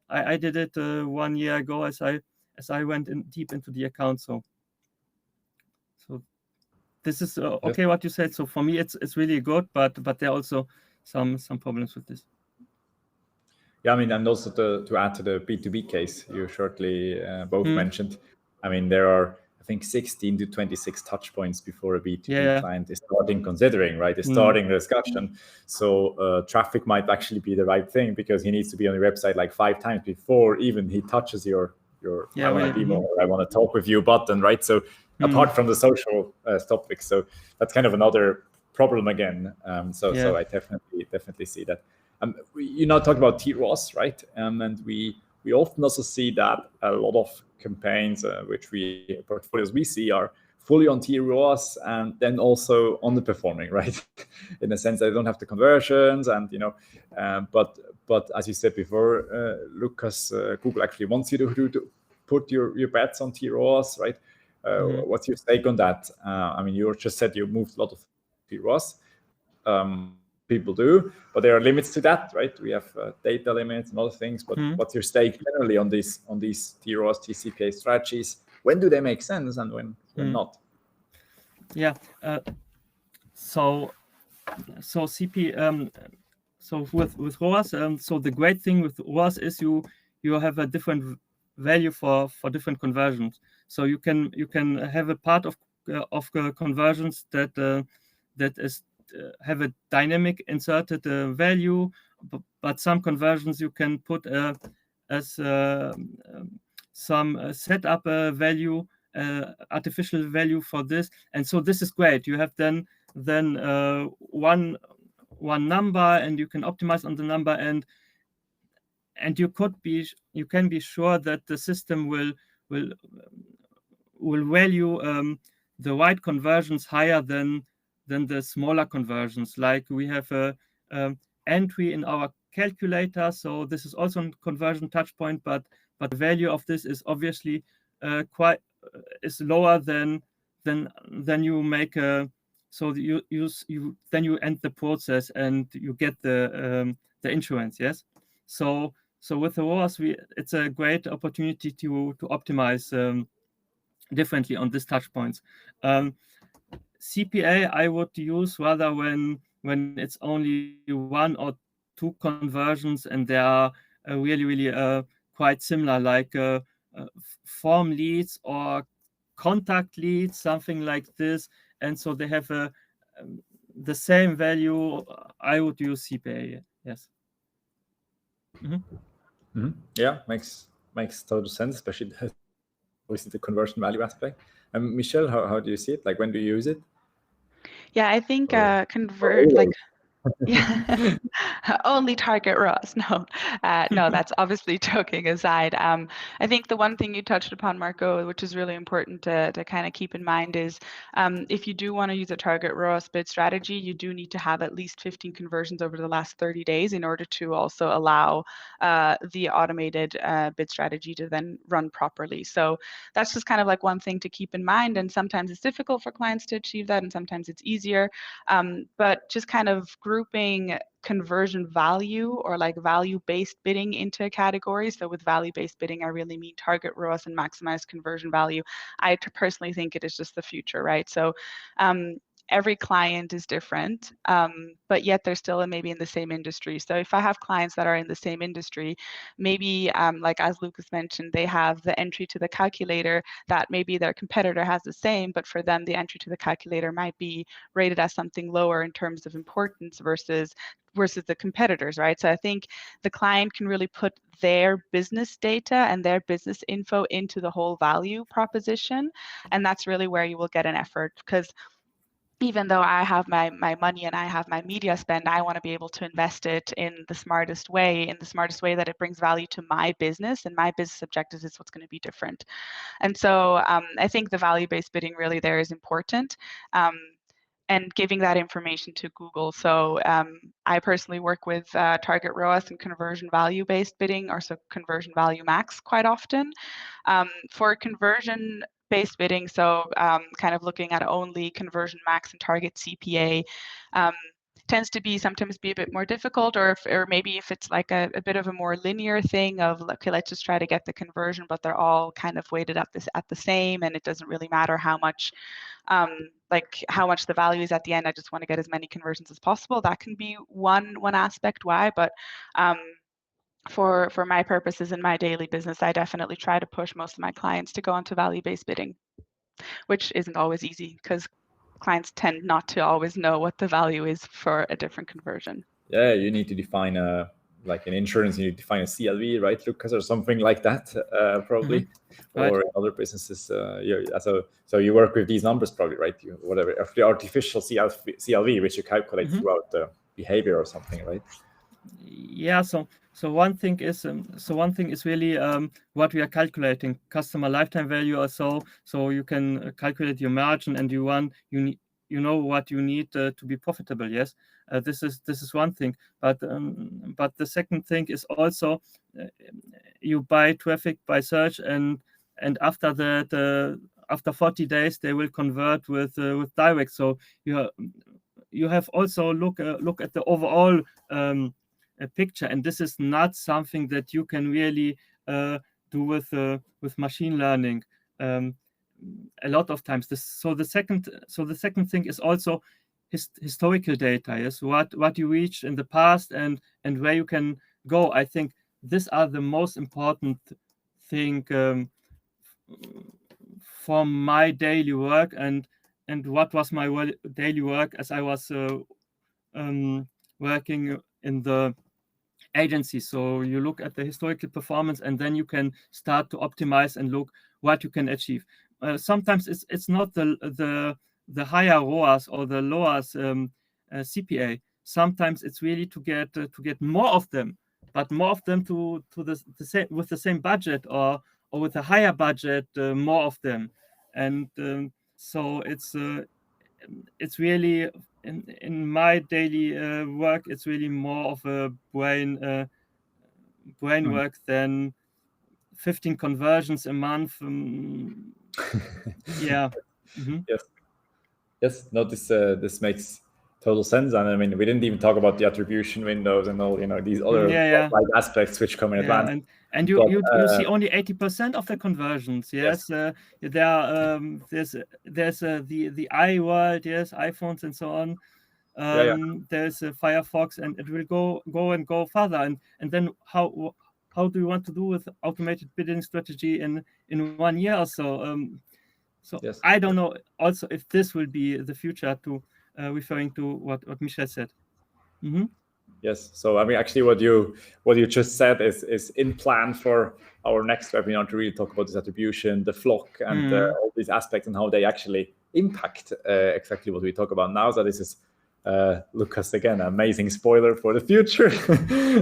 I did it 1 year ago as I went in deep into the account. So this is okay what you said. So for me it's really good, but there are also some problems with this. Yeah, I mean, and also to add to the B2B case you shortly both mentioned, I mean, there are, I think, 16 to 26 touch points before a B2B client is starting considering, right? Is starting the discussion. So traffic might actually be the right thing, because he needs to be on your website like 5 times before even he touches your I want to be more, I want to talk with you button, right? So apart from the social topics, so that's kind of another problem again. So I definitely see that. You now talk about TROS, right? And we often also see that a lot of campaigns, portfolios we see, are fully on TROS and then also underperforming, right? In a sense, they don't have the conversions, and but as you said before, Lukas, Google actually wants you to put your bets on TROS, right? What's your take on that? I mean, you just said you moved a lot of TROS. People do, but there are limits to that, right? We have data limits and other things. But what's your stake generally on these TROS, TCPA strategies? When do they make sense and when not? Yeah. So CP. So with ROAS, so the great thing with ROAS is you have a different value for different conversions. So you can have a part of conversions that is have a dynamic inserted value, but some conversions you can put as some setup value, artificial value for this, and so this is great. You have then one number, and you can optimize on the number, and you can be sure that the system will value the right conversions higher than the smaller conversions. Like we have a entry in our calculator, so this is also a conversion touch point, but the value of this is obviously is lower than you make a. So then you end the process and you get the insurance. Yes. So with the ROAS, it's a great opportunity to optimize differently on these touch points. CPA I would use rather when it's only 1 or 2 conversions and they are really quite similar, like form leads or contact leads, something like this, and so they have the same value. I would use CPA. Yes. Yeah, makes total sense, especially the conversion value aspect. Michelle, how do you see it? Like, when do you use it? Yeah, I think yeah, only target ROAS. No, that's obviously joking aside. I think the one thing you touched upon, Marco, which is really important to kind of keep in mind is if you do want to use a target ROAS bid strategy, you do need to have at least 15 conversions over the last 30 days in order to also allow the automated bid strategy to then run properly. So that's just kind of like one thing to keep in mind. And sometimes it's difficult for clients to achieve that, and sometimes it's easier. But just kind of grouping conversion value or like value-based bidding into categories. So with value-based bidding, I really mean target ROAS and maximize conversion value. I personally think it is just the future, right? So every client is different, but yet they're still maybe in the same industry. So if I have clients that are in the same industry, maybe like as Lukas mentioned, they have the entry to the calculator that maybe their competitor has the same, but for them, the entry to the calculator might be rated as something lower in terms of importance versus the competitors, right? So I think the client can really put their business data and their business info into the whole value proposition. And that's really where you will get an effort, because even though I have my money and I have my media spend, I want to be able to invest it in the smartest way that it brings value to my business, and my business objectives is what's going to be different. And so I think the value-based bidding really there is important. And giving that information to Google. So I personally work with target ROAS and conversion value-based bidding, or so conversion value max quite often. For conversion-based bidding, so kind of looking at only conversion max and target CPA, tends to sometimes be a bit more difficult, or maybe if it's like a bit of a more linear thing of, okay, let's just try to get the conversion, but they're all kind of weighted at the same, and it doesn't really matter how much the value is at the end. I just want to get as many conversions as possible. That can be one aspect why, but for my purposes in my daily business, I definitely try to push most of my clients to go onto value-based bidding, which isn't always easy because clients tend not to always know what the value is for a different conversion. Yeah, you need to define like in insurance, you need to define a CLV, right, Lukas, or something like that, probably. Mm-hmm. Or right. In other businesses, so you work with these numbers probably, right? Whatever, the artificial CLV, which you calculate mm-hmm. throughout the behavior or something, right? Yeah. So one thing is really what we are calculating, customer lifetime value or so. So you can calculate your margin, and you know what you need to be profitable. Yes, this is one thing. But the second thing is also you buy traffic by search, and after that, after 40 days they will convert with direct. So you have also look at the overall a picture, and this is not something that you can really do with machine learning a lot of times. So the second thing is also historical data. Yes, what you reached in the past and where you can go. I think these are the most important thing for my daily work and what was my daily work as I was working in the agency. So you look at the historical performance, and then you can start to optimize and look what you can achieve. Sometimes it's not the higher ROAS or the lower CPA. Sometimes it's really to get more of them, but more of them to the same, with the same budget or with a higher budget, more of them. And so it's really in my daily work, it's really more of a brain work than 15 conversions a month. Yeah. Mm-hmm. Yes. No, this makes total sense. And I mean, we didn't even talk about the attribution windows and all, these other aspects which come in advance. And you see only 80% of the conversions. Yes. There are there's the iWorld, yes, iPhones and so on. There's Firefox, and it will go further. And then how do you want to do with automated bidding strategy in 1 year or so? So yes. I don't know also if this will be the future, to referring to what Michel said. Mm-hmm. Yes. So I mean, actually, what you just said is in plan for our next webinar to really talk about this attribution, the flock, and all these aspects and how they actually impact exactly what we talk about now. So this is Lukas, again, amazing spoiler for the future.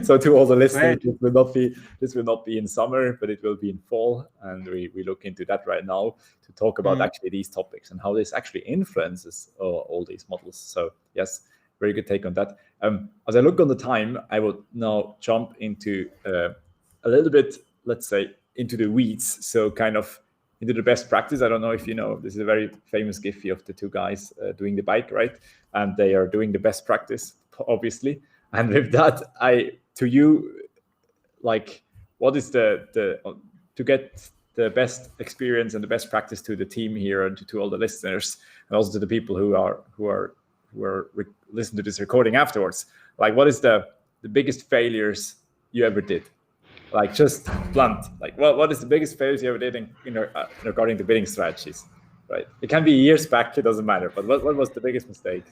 So to all the listeners, this will not be in summer, but it will be in fall, and we look into that right now to talk about actually these topics and how this actually influences all these models. So yes, very good take on that. As I look on the time, I would now jump into a little bit, let's say, into the weeds. So kind of into the best practice. I don't know if you know, this is a very famous Giphy of the two guys doing the bike, right? And they are doing the best practice, obviously. And with that, what is to get the best experience and the best practice to the team here and to all the listeners, and also to the people who are listen to this recording afterwards? Like, what is the biggest failures you ever did? Like, just blunt, like what is the biggest failures you ever did in regarding the bidding strategies, right? It can be years back, it doesn't matter, but what was the biggest mistake?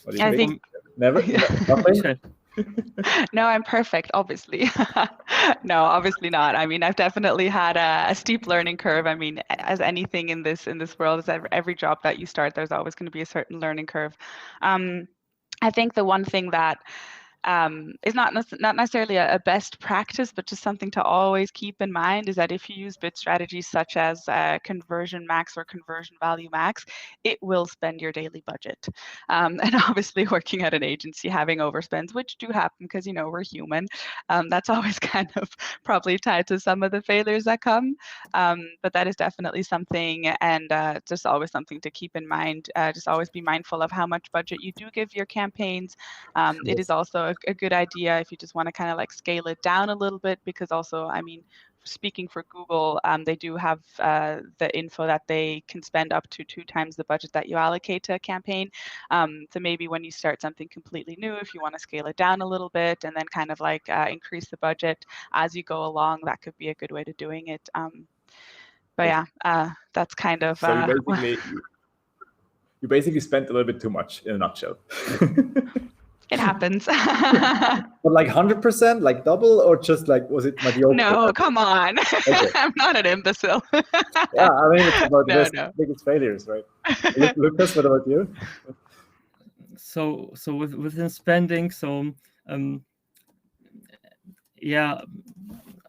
What do you think? Never? Nothing? No, I'm perfect, obviously. No, obviously not. I mean, I've definitely had a steep learning curve. I mean, as anything in this world, as every job that you start, there's always going to be a certain learning curve. I think the one thing that is not necessarily a best practice, but just something to always keep in mind is that if you use bid strategies such as conversion max or conversion value max, it will spend your daily budget. And obviously working at an agency, having overspends, which do happen because, you know, we're human, that's always kind of probably tied to some of the failures that come. But that is definitely something, and just always something to keep in mind. Just always be mindful of how much budget you do give your campaigns. It is also a good idea if you just want to kind of like scale it down a little bit, because also, I mean, speaking for Google, they do have the info that they can spend up to 2 times the budget that you allocate to a campaign. So maybe when you start something completely new, if you want to scale it down a little bit and then kind of like increase the budget as you go along, that could be a good way to doing it. But yeah, that's kind of. So you basically spent a little bit too much in a nutshell. It happens. But like 100%, like double, or just like, was it mediocre? No, come on. Okay. I'm not an imbecile. Yeah, I mean, it's about the biggest failures, right? Lukas, what about you? So within spending, so yeah,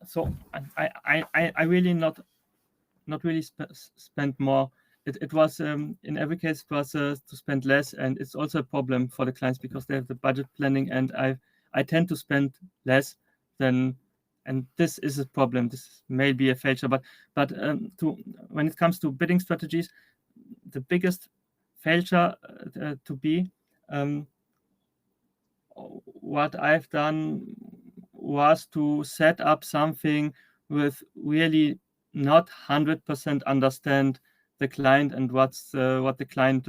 so I really not really spend more. It was in every case it was to spend less, and it's also a problem for the clients because they have the budget planning, and I tend to spend less than, and this is a problem. This may be a failure, but when it comes to bidding strategies, the biggest failure to be what I've done was to set up something with really not 100% understand the client and what the client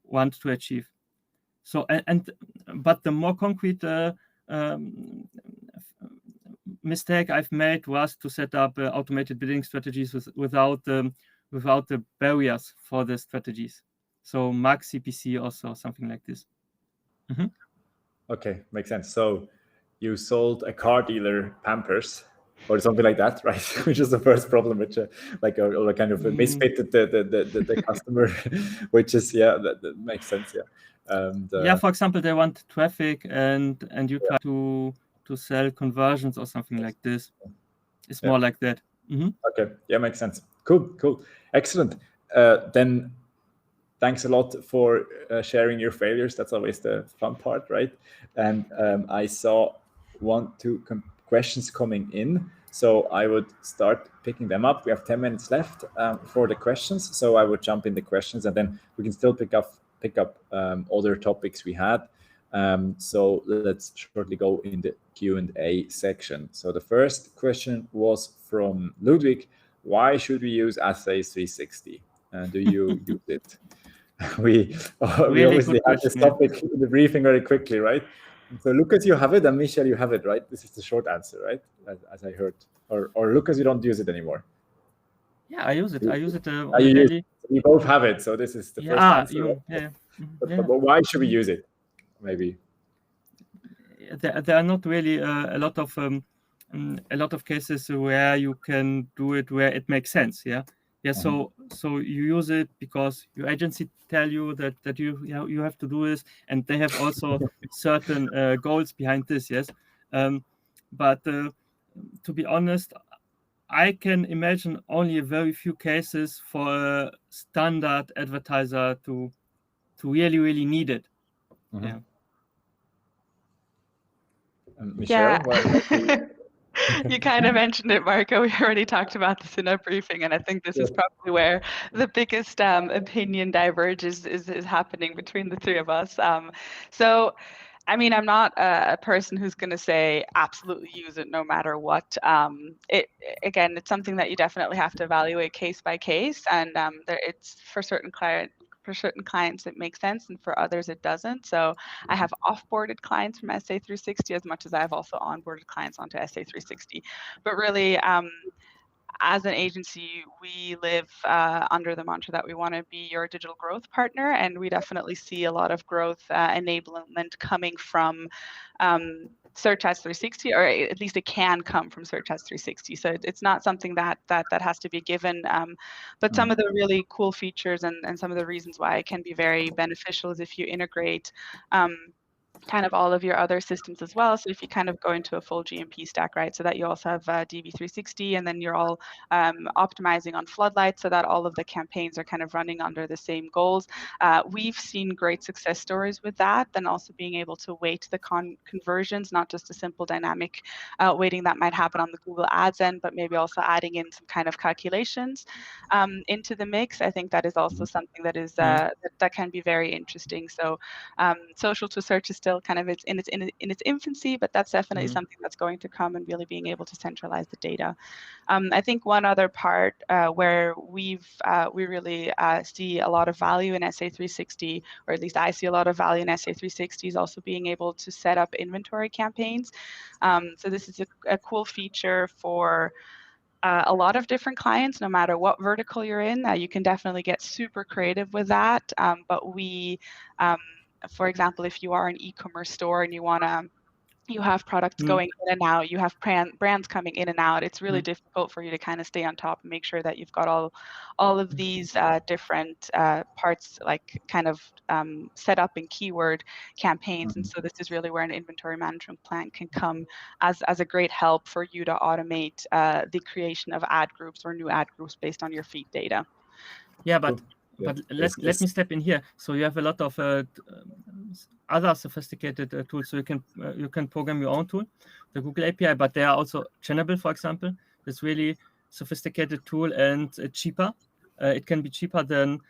wants to achieve. So but the more concrete mistake I've made was to set up automated bidding strategies without the barriers for the strategies. So max CPC also, something like this. Mm-hmm. Okay, makes sense. So you sold a car dealer Pampers or something like that, right? Which is the first problem, which like a kind of misfitted the customer, which is that makes sense, And for example, they want traffic, and you try to sell conversions or something like this. It's more like that. Mm-hmm. Okay, makes sense. Cool, excellent. Then thanks a lot for sharing your failures. That's always the fun part, right? And I saw 1-2 questions coming in, so I would start picking them up. We have 10 minutes left for the questions, so I would jump in the questions, and then we can still pick up other topics we had. So let's shortly go in the Q&A section. So the first question was from Ludwig. Why should we use Essays 360? Do you use it? We obviously had this topic in the briefing very quickly, right? So Lukas, you have it, and Michelle, you have it, right? This is the short answer, right? As I heard. Or Lukas, you don't use it anymore. Yeah, I use it. We both have it, so this is the first answer. But why should we use it? Maybe there are not really a lot of cases where you can do it where it makes sense. So you use it because your agency tell you that you have to do this, and they have also certain goals behind this. Yes, but to be honest, I can imagine only a very few cases for a standard advertiser to really need it. Mm-hmm. Michelle, you kind of mentioned it, Marco. We already talked about this in our briefing, and I think this is probably where the biggest opinion diverge is happening between the three of us. So, I mean, I'm not a person who's going to say absolutely use it no matter what. It's something that you definitely have to evaluate case by case, and it's for certain clients it makes sense, and for others it doesn't. So I have offboarded clients from SA360 as much as I have also onboarded clients onto SA360. But really, as an agency, we live under the mantra that we want to be your digital growth partner, and we definitely see a lot of growth enablement coming from Search Ads 360, or at least it can come from Search Ads 360. So it's not something that has to be given. But some of the really cool features and some of the reasons why it can be very beneficial is if you integrate kind of all of your other systems as well. So if you kind of go into a full GMP stack, right, so that you also have DV360, and then you're all optimizing on floodlights so that all of the campaigns are kind of running under the same goals. We've seen great success stories with that, then also being able to weight the conversions, not just a simple dynamic weighting that might happen on the Google Ads end, but maybe also adding in some kind of calculations into the mix. I think that is also something that is that can be very interesting. So social to search is still kind of in its infancy, but that's definitely something that's going to come, and really being able to centralize the data. I think one other part where we really see a lot of value in SA360, or at least I see a lot of value in SA360, is also being able to set up inventory campaigns. So this is a cool feature for a lot of different clients, no matter what vertical you're in. You can definitely get super creative with that. But for example, if you are an e-commerce store and you have products going in and out, you have brands coming in and out, it's really difficult for you to kind of stay on top and make sure that you've got all of these different parts like kind of set up in keyword campaigns. And so this is really where an inventory management plan can come as a great help for you to automate the creation of ad groups or new ad groups based on your feed data. Yeah, but let me step in here. So you have a lot of other sophisticated tools. So you can program your own tool, the Google API, but there are also Channable, for example. It's really sophisticated tool and cheaper. It can be cheaper than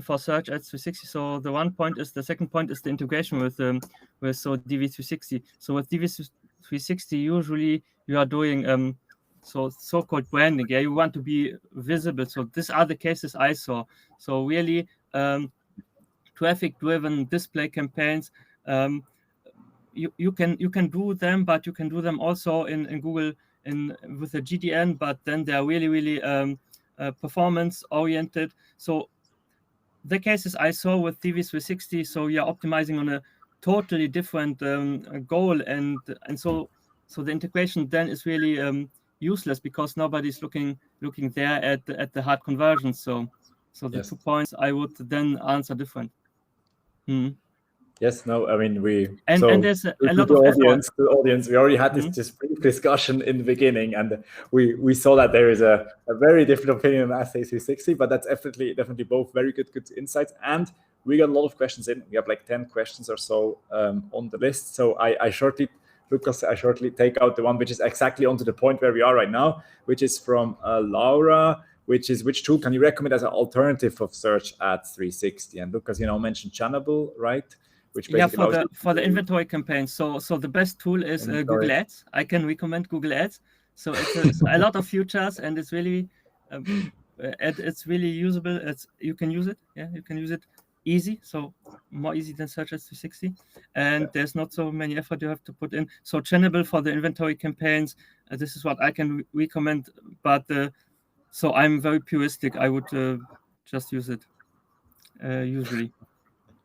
for Search Ads 360. So the second point is the integration with DV360. So with DV360, usually you are doing so-called branding. Yeah, you want to be visible. So these are the cases I saw. So really traffic-driven display campaigns. You can do them, but you can do them also in Google with a GDN. But then they are really performance-oriented. So the cases I saw with DV360. So you're optimizing on a totally different goal, and so the integration then is really useless because nobody's looking there at the hard conversion. So the 2 points I would then answer different. Yes, no, I mean and there's a lot of audience. We already had this brief discussion in the beginning, and we saw that there is a very different opinion on SA360, but that's definitely both very good insights. And we got a lot of questions in. We have like 10 questions or so on the list. So I shortly take out the one which is exactly onto the point where we are right now, which is from Laura, which tool can you recommend as an alternative of Search Ads 360? And Lukas, mentioned Channable, right? Which for the inventory campaign. So the best tool is Google Ads. I can recommend Google Ads. So it's a lot of features, and it's really usable. You can use it. Yeah, you can use it easy. So more easy than Search Ads 360, and there's not so many effort you have to put in. So Channable for the inventory campaigns. This is what I can recommend. But so I'm very puristic. I would just use it usually.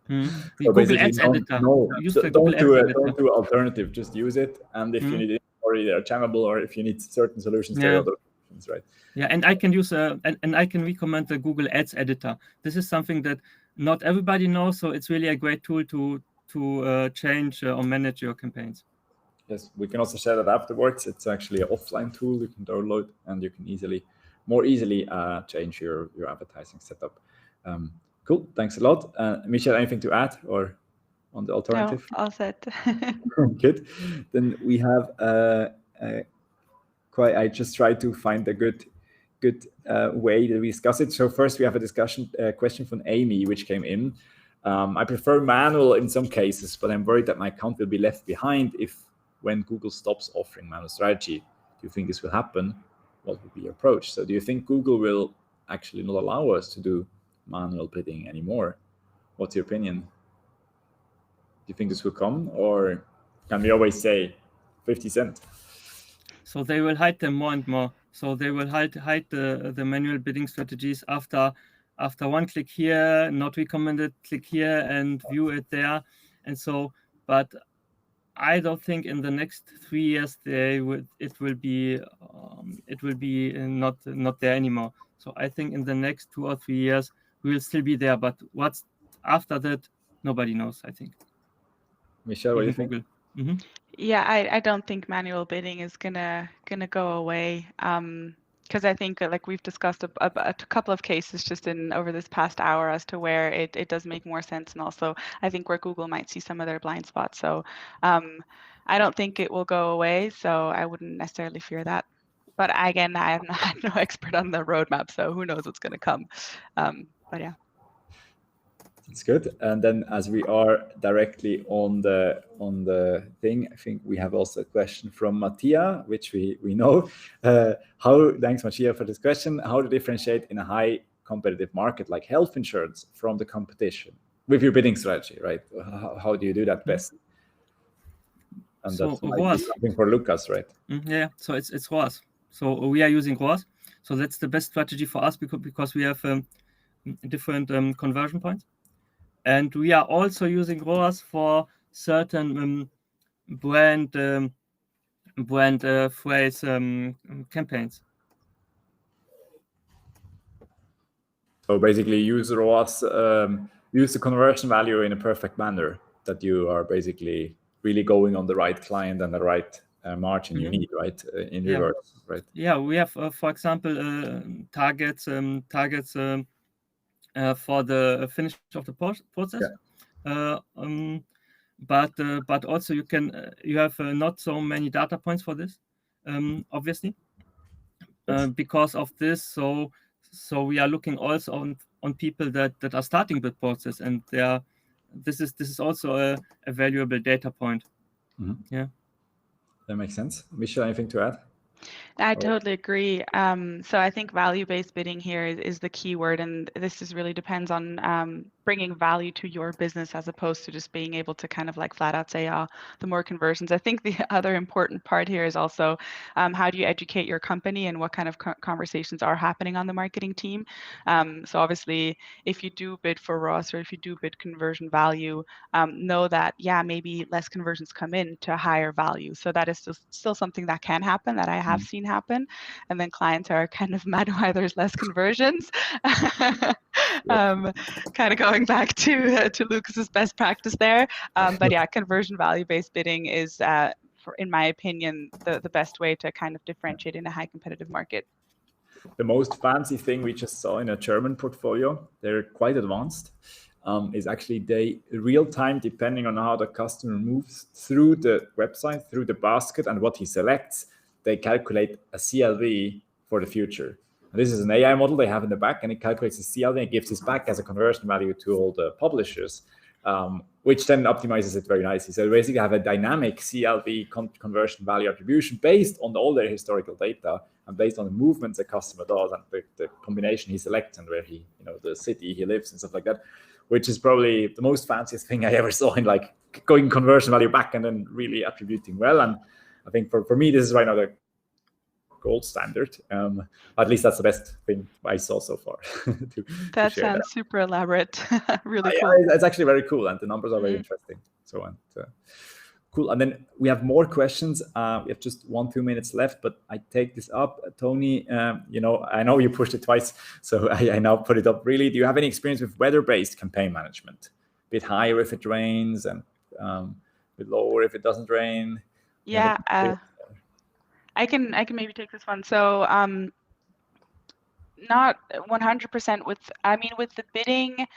So Google Ads editor. Don't do alternative. Just use it, and if you need it, or either Channable, or if you need certain solutions, there are other options, right? Yeah, and I can use and I can recommend the Google Ads editor. This is something that not everybody knows, so it's really a great tool to change or manage your campaigns. Yes, we can also share that afterwards. It's actually an offline tool you can download, and you can more easily change your advertising setup. Cool, thanks a lot. Michelle, anything to add or on the alternative? No, all set. Good. Then we have I just tried to find a good way to discuss it. So first we have a question from Amy, which came in. I prefer manual in some cases, but I'm worried that my account will be left behind when Google stops offering manual strategy. Do you think this will happen? What would be your approach? So do you think Google will actually not allow us to do manual bidding anymore? What's your opinion? Do you think this will come, or can we always say 50 cents? So they will hide them more and more. So they will hide the manual bidding strategies after one click here, not recommended, click here and view it there. And so, but I don't think in the next 3 years it will be not there anymore. So I think in the next 2 or 3 years we will still be there, but what's after that, nobody knows, I think. Michelle, what do you think? Google. Mm-hmm. Yeah, I don't think manual bidding is gonna go away. Because I think like we've discussed a couple of cases just in over this past hour as to where it does make more sense, and also I think where Google might see some of their blind spots. So I don't think it will go away. So I wouldn't necessarily fear that. But again, I'm no expert on the roadmap, so who knows what's going to come. But yeah. It's good. And then as we are directly on the thing, I think we have also a question from Mattia, which we know. Thanks, Mattia, for this question. How to differentiate in a high competitive market like health insurance from the competition with your bidding strategy, right? How do you do that best? And So that's something for Lukas, right? Yeah, so it's ROAS. So we are using ROAS. So that's the best strategy for us because we have different conversion points. And we are also using ROAS for certain brand phrase campaigns. So basically use ROAS, use the conversion value in a perfect manner, that you are basically really going on the right client and the right margin you need, right? In reverse, right? Yeah, we have, for example, targets for the finish of the process. Yeah. But also you have not so many data points for this, obviously, because of this. So we are looking also on people that are starting the process, and this is also a valuable data point. Mm-hmm. Yeah, that makes sense. Michelle, anything to add? I totally agree. So I think value-based bidding here is the key word, and this really depends on bringing value to your business as opposed to just being able to kind of like flat out say, the more conversions. I think the other important part here is also how do you educate your company and what kind of conversations are happening on the marketing team. So obviously, if you do bid for ROAS or if you do bid conversion value, know that, maybe less conversions come in to a higher value. So that is still something that can happen, that I have seen happen. And then clients are kind of mad why there's less conversions. Kind of going back to Lukas's best practice there. But yeah, conversion value-based bidding is, in my opinion, the best way to kind of differentiate in a high competitive market. The most fancy thing we just saw in a German portfolio, they're quite advanced, is actually they real time, depending on how the customer moves through the website, through the basket and what he selects, they calculate a CLV for the future. And this is an AI model they have in the back, and it calculates the CLV and gives this back as a conversion value to all the publishers, which then optimizes it very nicely. So basically have a dynamic CLV conversion value attribution based on all their historical data and based on the movements a customer does and the combination he selects and where he, the city he lives and stuff like that, which is probably the most fanciest thing I ever saw in like going conversion value back and then really attributing well. And I think for me, this is right now the gold standard. At least that's the best thing I saw so far. That sounds super elaborate. Really cool. Yeah, it's actually very cool, and the numbers are very interesting. So cool. And then we have more questions. We have just 1-2 minutes left, but I take this up. Tony, I know you pushed it twice, so I now put it up. Really, do you have any experience with weather-based campaign management? A bit higher if it rains and a bit lower if it doesn't rain. Yeah. I can maybe take this one. So not 100% with the bidding,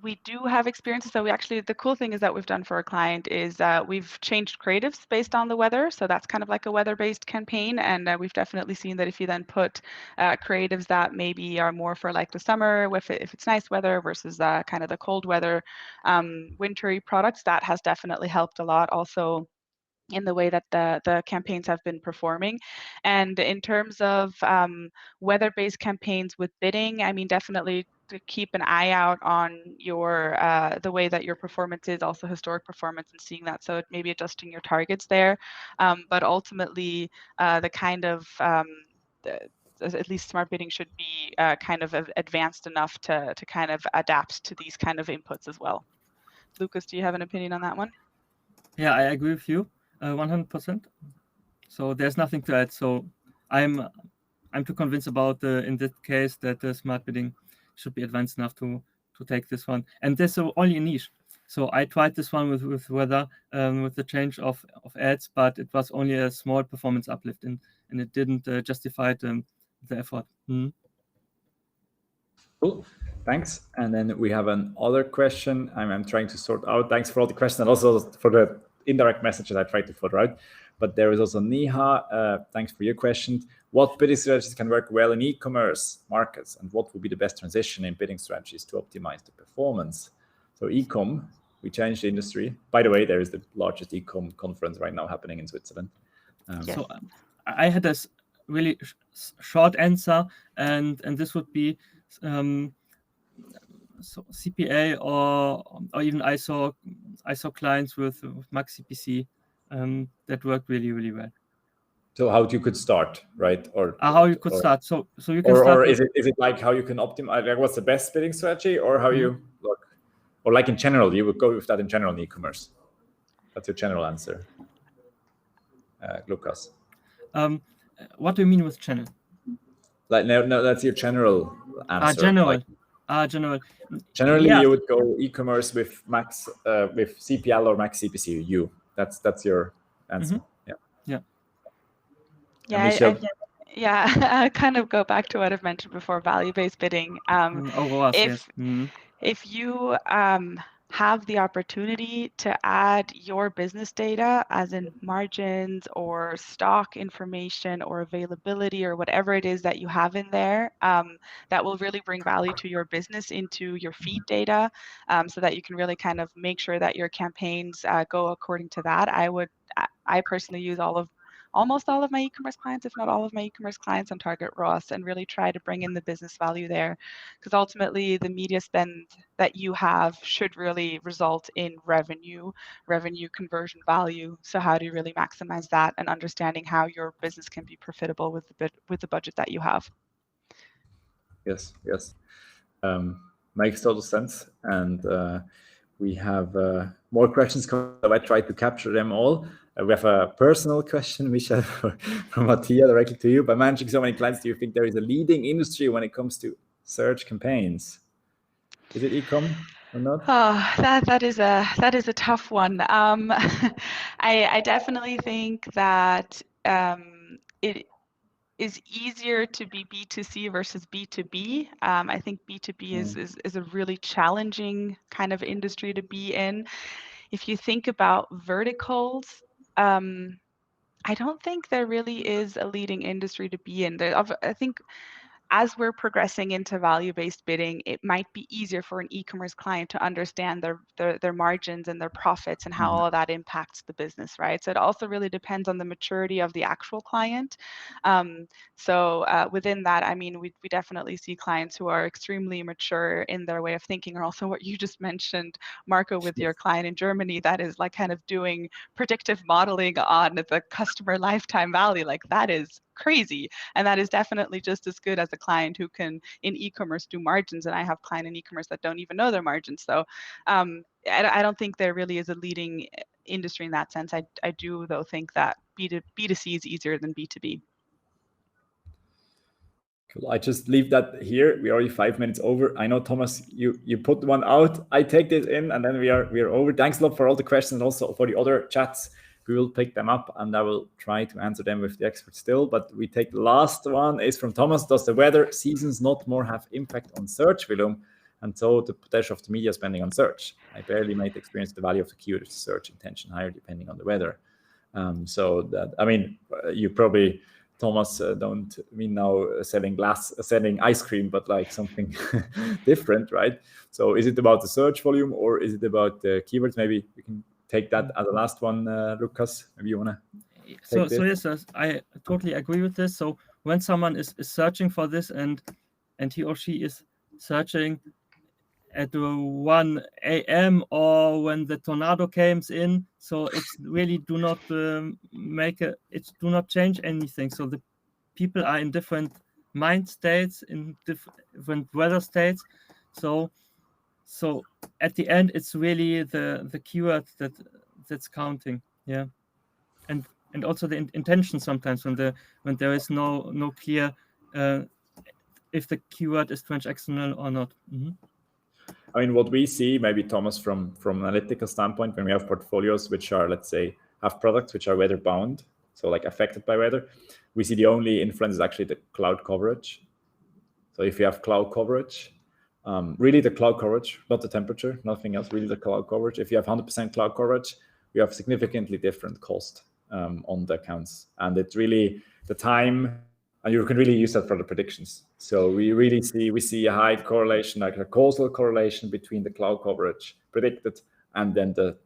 we do have experiences. So the cool thing is that we've done for a client is we've changed creatives based on the weather. So that's kind of like a weather-based campaign. And we've definitely seen that if you then put creatives that maybe are more for like the summer, if it's nice weather versus kind of the cold weather, wintry products, that has definitely helped a lot. Also, in the way that the campaigns have been performing. And in terms of weather-based campaigns with bidding, definitely to keep an eye out on your the way that your performance is, also historic performance, and seeing that. So maybe adjusting your targets there. But ultimately, the kind of at least smart bidding should be kind of advanced enough to kind of adapt to these kind of inputs as well. Lukas, do you have an opinion on that one? Yeah, I agree with you. 100%. So there's nothing to add. So I'm too convinced about in that case that smart bidding should be advanced enough to take this one. And this is only a niche. So I tried this one with weather, with the change of ads, but it was only a small performance uplift, and it didn't justify the effort. Cool, thanks. And then we have another question I'm trying to sort out. Thanks for all the questions and also for the indirect messages I tried to filter out. But there is also Neha. Thanks for your question. What bidding strategies can work well in e-commerce markets, and what would be the best transition in bidding strategies to optimize the performance? So e-com, we changed the industry. By the way, there is the largest e-com conference right now happening in Switzerland. So I had a really short answer, and this would be so CPA or even ISO clients with Max CPC that worked really, really well. So how you could start, right? Or how you could start. So you can start. Or is it like how you can optimize? Like what's the best bidding strategy, or how you look, or like in general, you would go with that in general in e-commerce? That's your general answer, Lukas. What do you mean with channel? Like no, that's your general answer. General. General. Generally, you would go e-commerce with Max, with CPL or Max CPC. That's your answer. I kind of go back to what I've mentioned before, value-based bidding. If you have the opportunity to add your business data, as in margins or stock information or availability or whatever it is that you have in there, that will really bring value to your business into your feed data, so that you can really kind of make sure that your campaigns go according to that. I personally use almost all of my e-commerce clients, if not all of my e-commerce clients, on Target ROAS, and really try to bring in the business value there, because ultimately the media spend that you have should really result in revenue conversion value. So how do you really maximize that, and understanding how your business can be profitable with the budget that you have? Yes, makes total sense. And we have more questions coming. I tried to capture them all. We have a personal question, Michel, from Mattia, directly to you. By managing so many clients, do you think there is a leading industry when it comes to search campaigns? Is it e-com or not? Oh, that is a tough one. I definitely think that it is easier to be B2C versus B2B. I think B2B is a really challenging kind of industry to be in. If you think about verticals, I don't think there really is a leading industry to be in. I think as we're progressing into value-based bidding, it might be easier for an e-commerce client to understand their margins and their profits and how all of that impacts the business, right? So it also really depends on the maturity of the actual client. So within that, I mean, we definitely see clients who are extremely mature in their way of thinking, or also what you just mentioned, Marco, with your client in Germany, that is like kind of doing predictive modeling on the customer lifetime value. Like that is crazy, and that is definitely just as good as a client who can in e-commerce do margins, and I have clients in e-commerce that don't even know their margins. So I don't think there really is a leading industry in that sense. I do though think that B2C is easier than B2B. Cool. I just leave that here. We're already 5 minutes over. I know, Thomas, you put one out. I take this in, and then we are over. Thanks a lot for all the questions and also for the other chats. We will pick them up, and I will try to answer them with the experts still. But we take the last one. Is from Thomas. Does the weather seasons not more have impact on search volume, and so the potential of the media spending on search? I barely might experience the value of the keyword search intention higher depending on the weather. So that, I mean, you probably, Thomas, don't mean now selling ice cream, but like something different, right? So is it about the search volume, or is it about the keywords? Maybe we can take that as the last one, Lukas. Maybe you want to. So yes, I totally agree with this. So when someone is searching for this, and he or she is searching at 1 a.m. or when the tornado comes in, so it's really do not change anything. So the people are in different mind states, in different weather states. So at the end, it's really the keyword that's counting. Yeah, and also the intention sometimes when there is no clear if the keyword is transactional or not. I mean, what we see, maybe Thomas, from an analytical standpoint, when we have portfolios which are, let's say, have products which are weather bound, so like affected by weather, we see the only influence is actually the cloud coverage. So if you have cloud coverage, really the cloud coverage, not the temperature, nothing else, really the cloud coverage. If you have 100% cloud coverage, you have significantly different cost on the accounts. And it's really the time, and you can really use that for the predictions. So we see a high correlation, like a causal correlation between the cloud coverage predicted and then the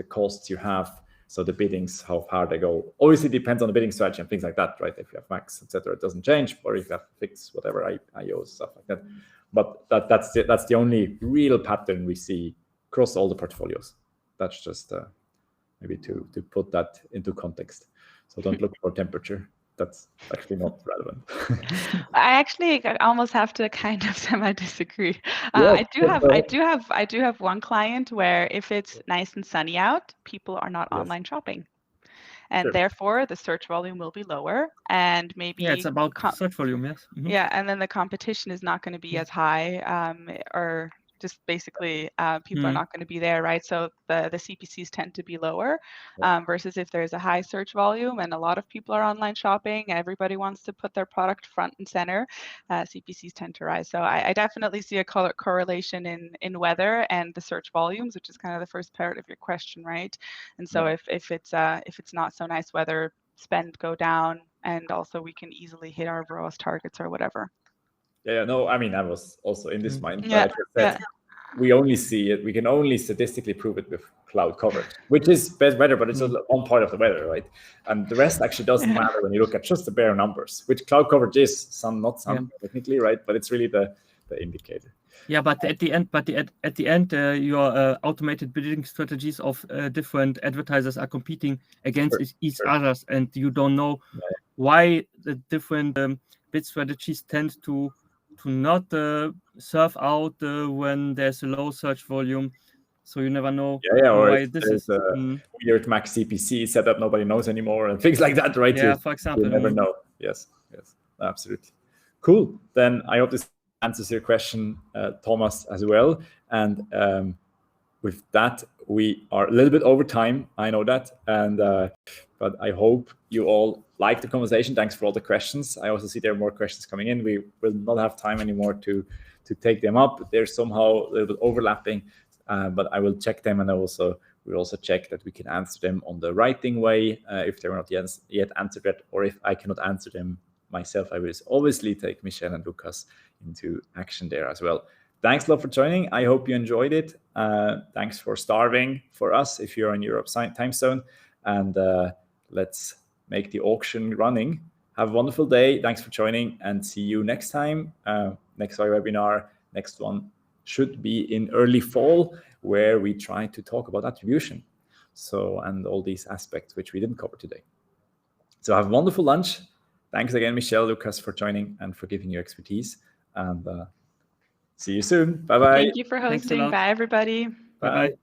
costs you have. So the biddings, how far they go. Obviously, it depends on the bidding strategy and things like that, right? If you have max, etc., it doesn't change. Or if you have fixed, whatever, IOs, stuff like that. But that's the only real pattern we see across all the portfolios. That's just maybe to put that into context. So don't look for temperature. That's actually not relevant. I almost have to kind of semi-disagree. Yeah, I do have one client where if it's nice and sunny out, people are not online shopping. And Sure. Therefore the search volume will be lower, and maybe it's about search volume, yes. Mm-hmm. Yeah, and then the competition is not going to be as high, or just basically people are not going to be there, right? So the CPCs tend to be lower, versus if there's a high search volume and a lot of people are online shopping, everybody wants to put their product front and center, CPCs tend to rise. So I definitely see a correlation in weather and the search volumes, which is kind of the first part of your question, right? And so if it's not so nice weather, spend go down, and also we can easily hit our ROAS targets or whatever. Yeah, no, I mean, I was also in this mind. Yeah, we only see it, we can only statistically prove it with cloud coverage, which is best weather, but it's one part of the weather, right? And the rest actually doesn't matter when you look at just the bare numbers, which cloud coverage is technically, right? But it's really the indicator. Yeah, but at the end, your automated bidding strategies of different advertisers are competing against each others, and you don't know why the different bid strategies tend to not serve out when there's a low search volume. So you never know why this is. Weird max CPC setup nobody knows anymore and things like that, right? Yeah, for example. You never know. Yes, absolutely. Cool. Then I hope this answers your question, Thomas, as well. And with that, we are a little bit over time. I know that. And but I hope you all like the conversation. Thanks for all the questions. I also see there are more questions coming in. We will not have time anymore to take them up. They're somehow a little bit overlapping, but I will check them, and we'll also check that we can answer them on the writing way if they were not yet answered yet, or if I cannot answer them myself, I will obviously take Michelle and Lukas into action there as well. Thanks a lot for joining. I hope you enjoyed it. Thanks for starving for us if you're in Europe's time zone. And let's make the auction running. Have a wonderful day. Thanks for joining, and see you next time. Next webinar, next one should be in early fall, where we try to talk about attribution. So, and all these aspects which we didn't cover today. So have a wonderful lunch. Thanks again, Michelle, Lukas, for joining and for giving your expertise. And see you soon. Bye-bye. Thank you for hosting. Bye, everybody. Bye.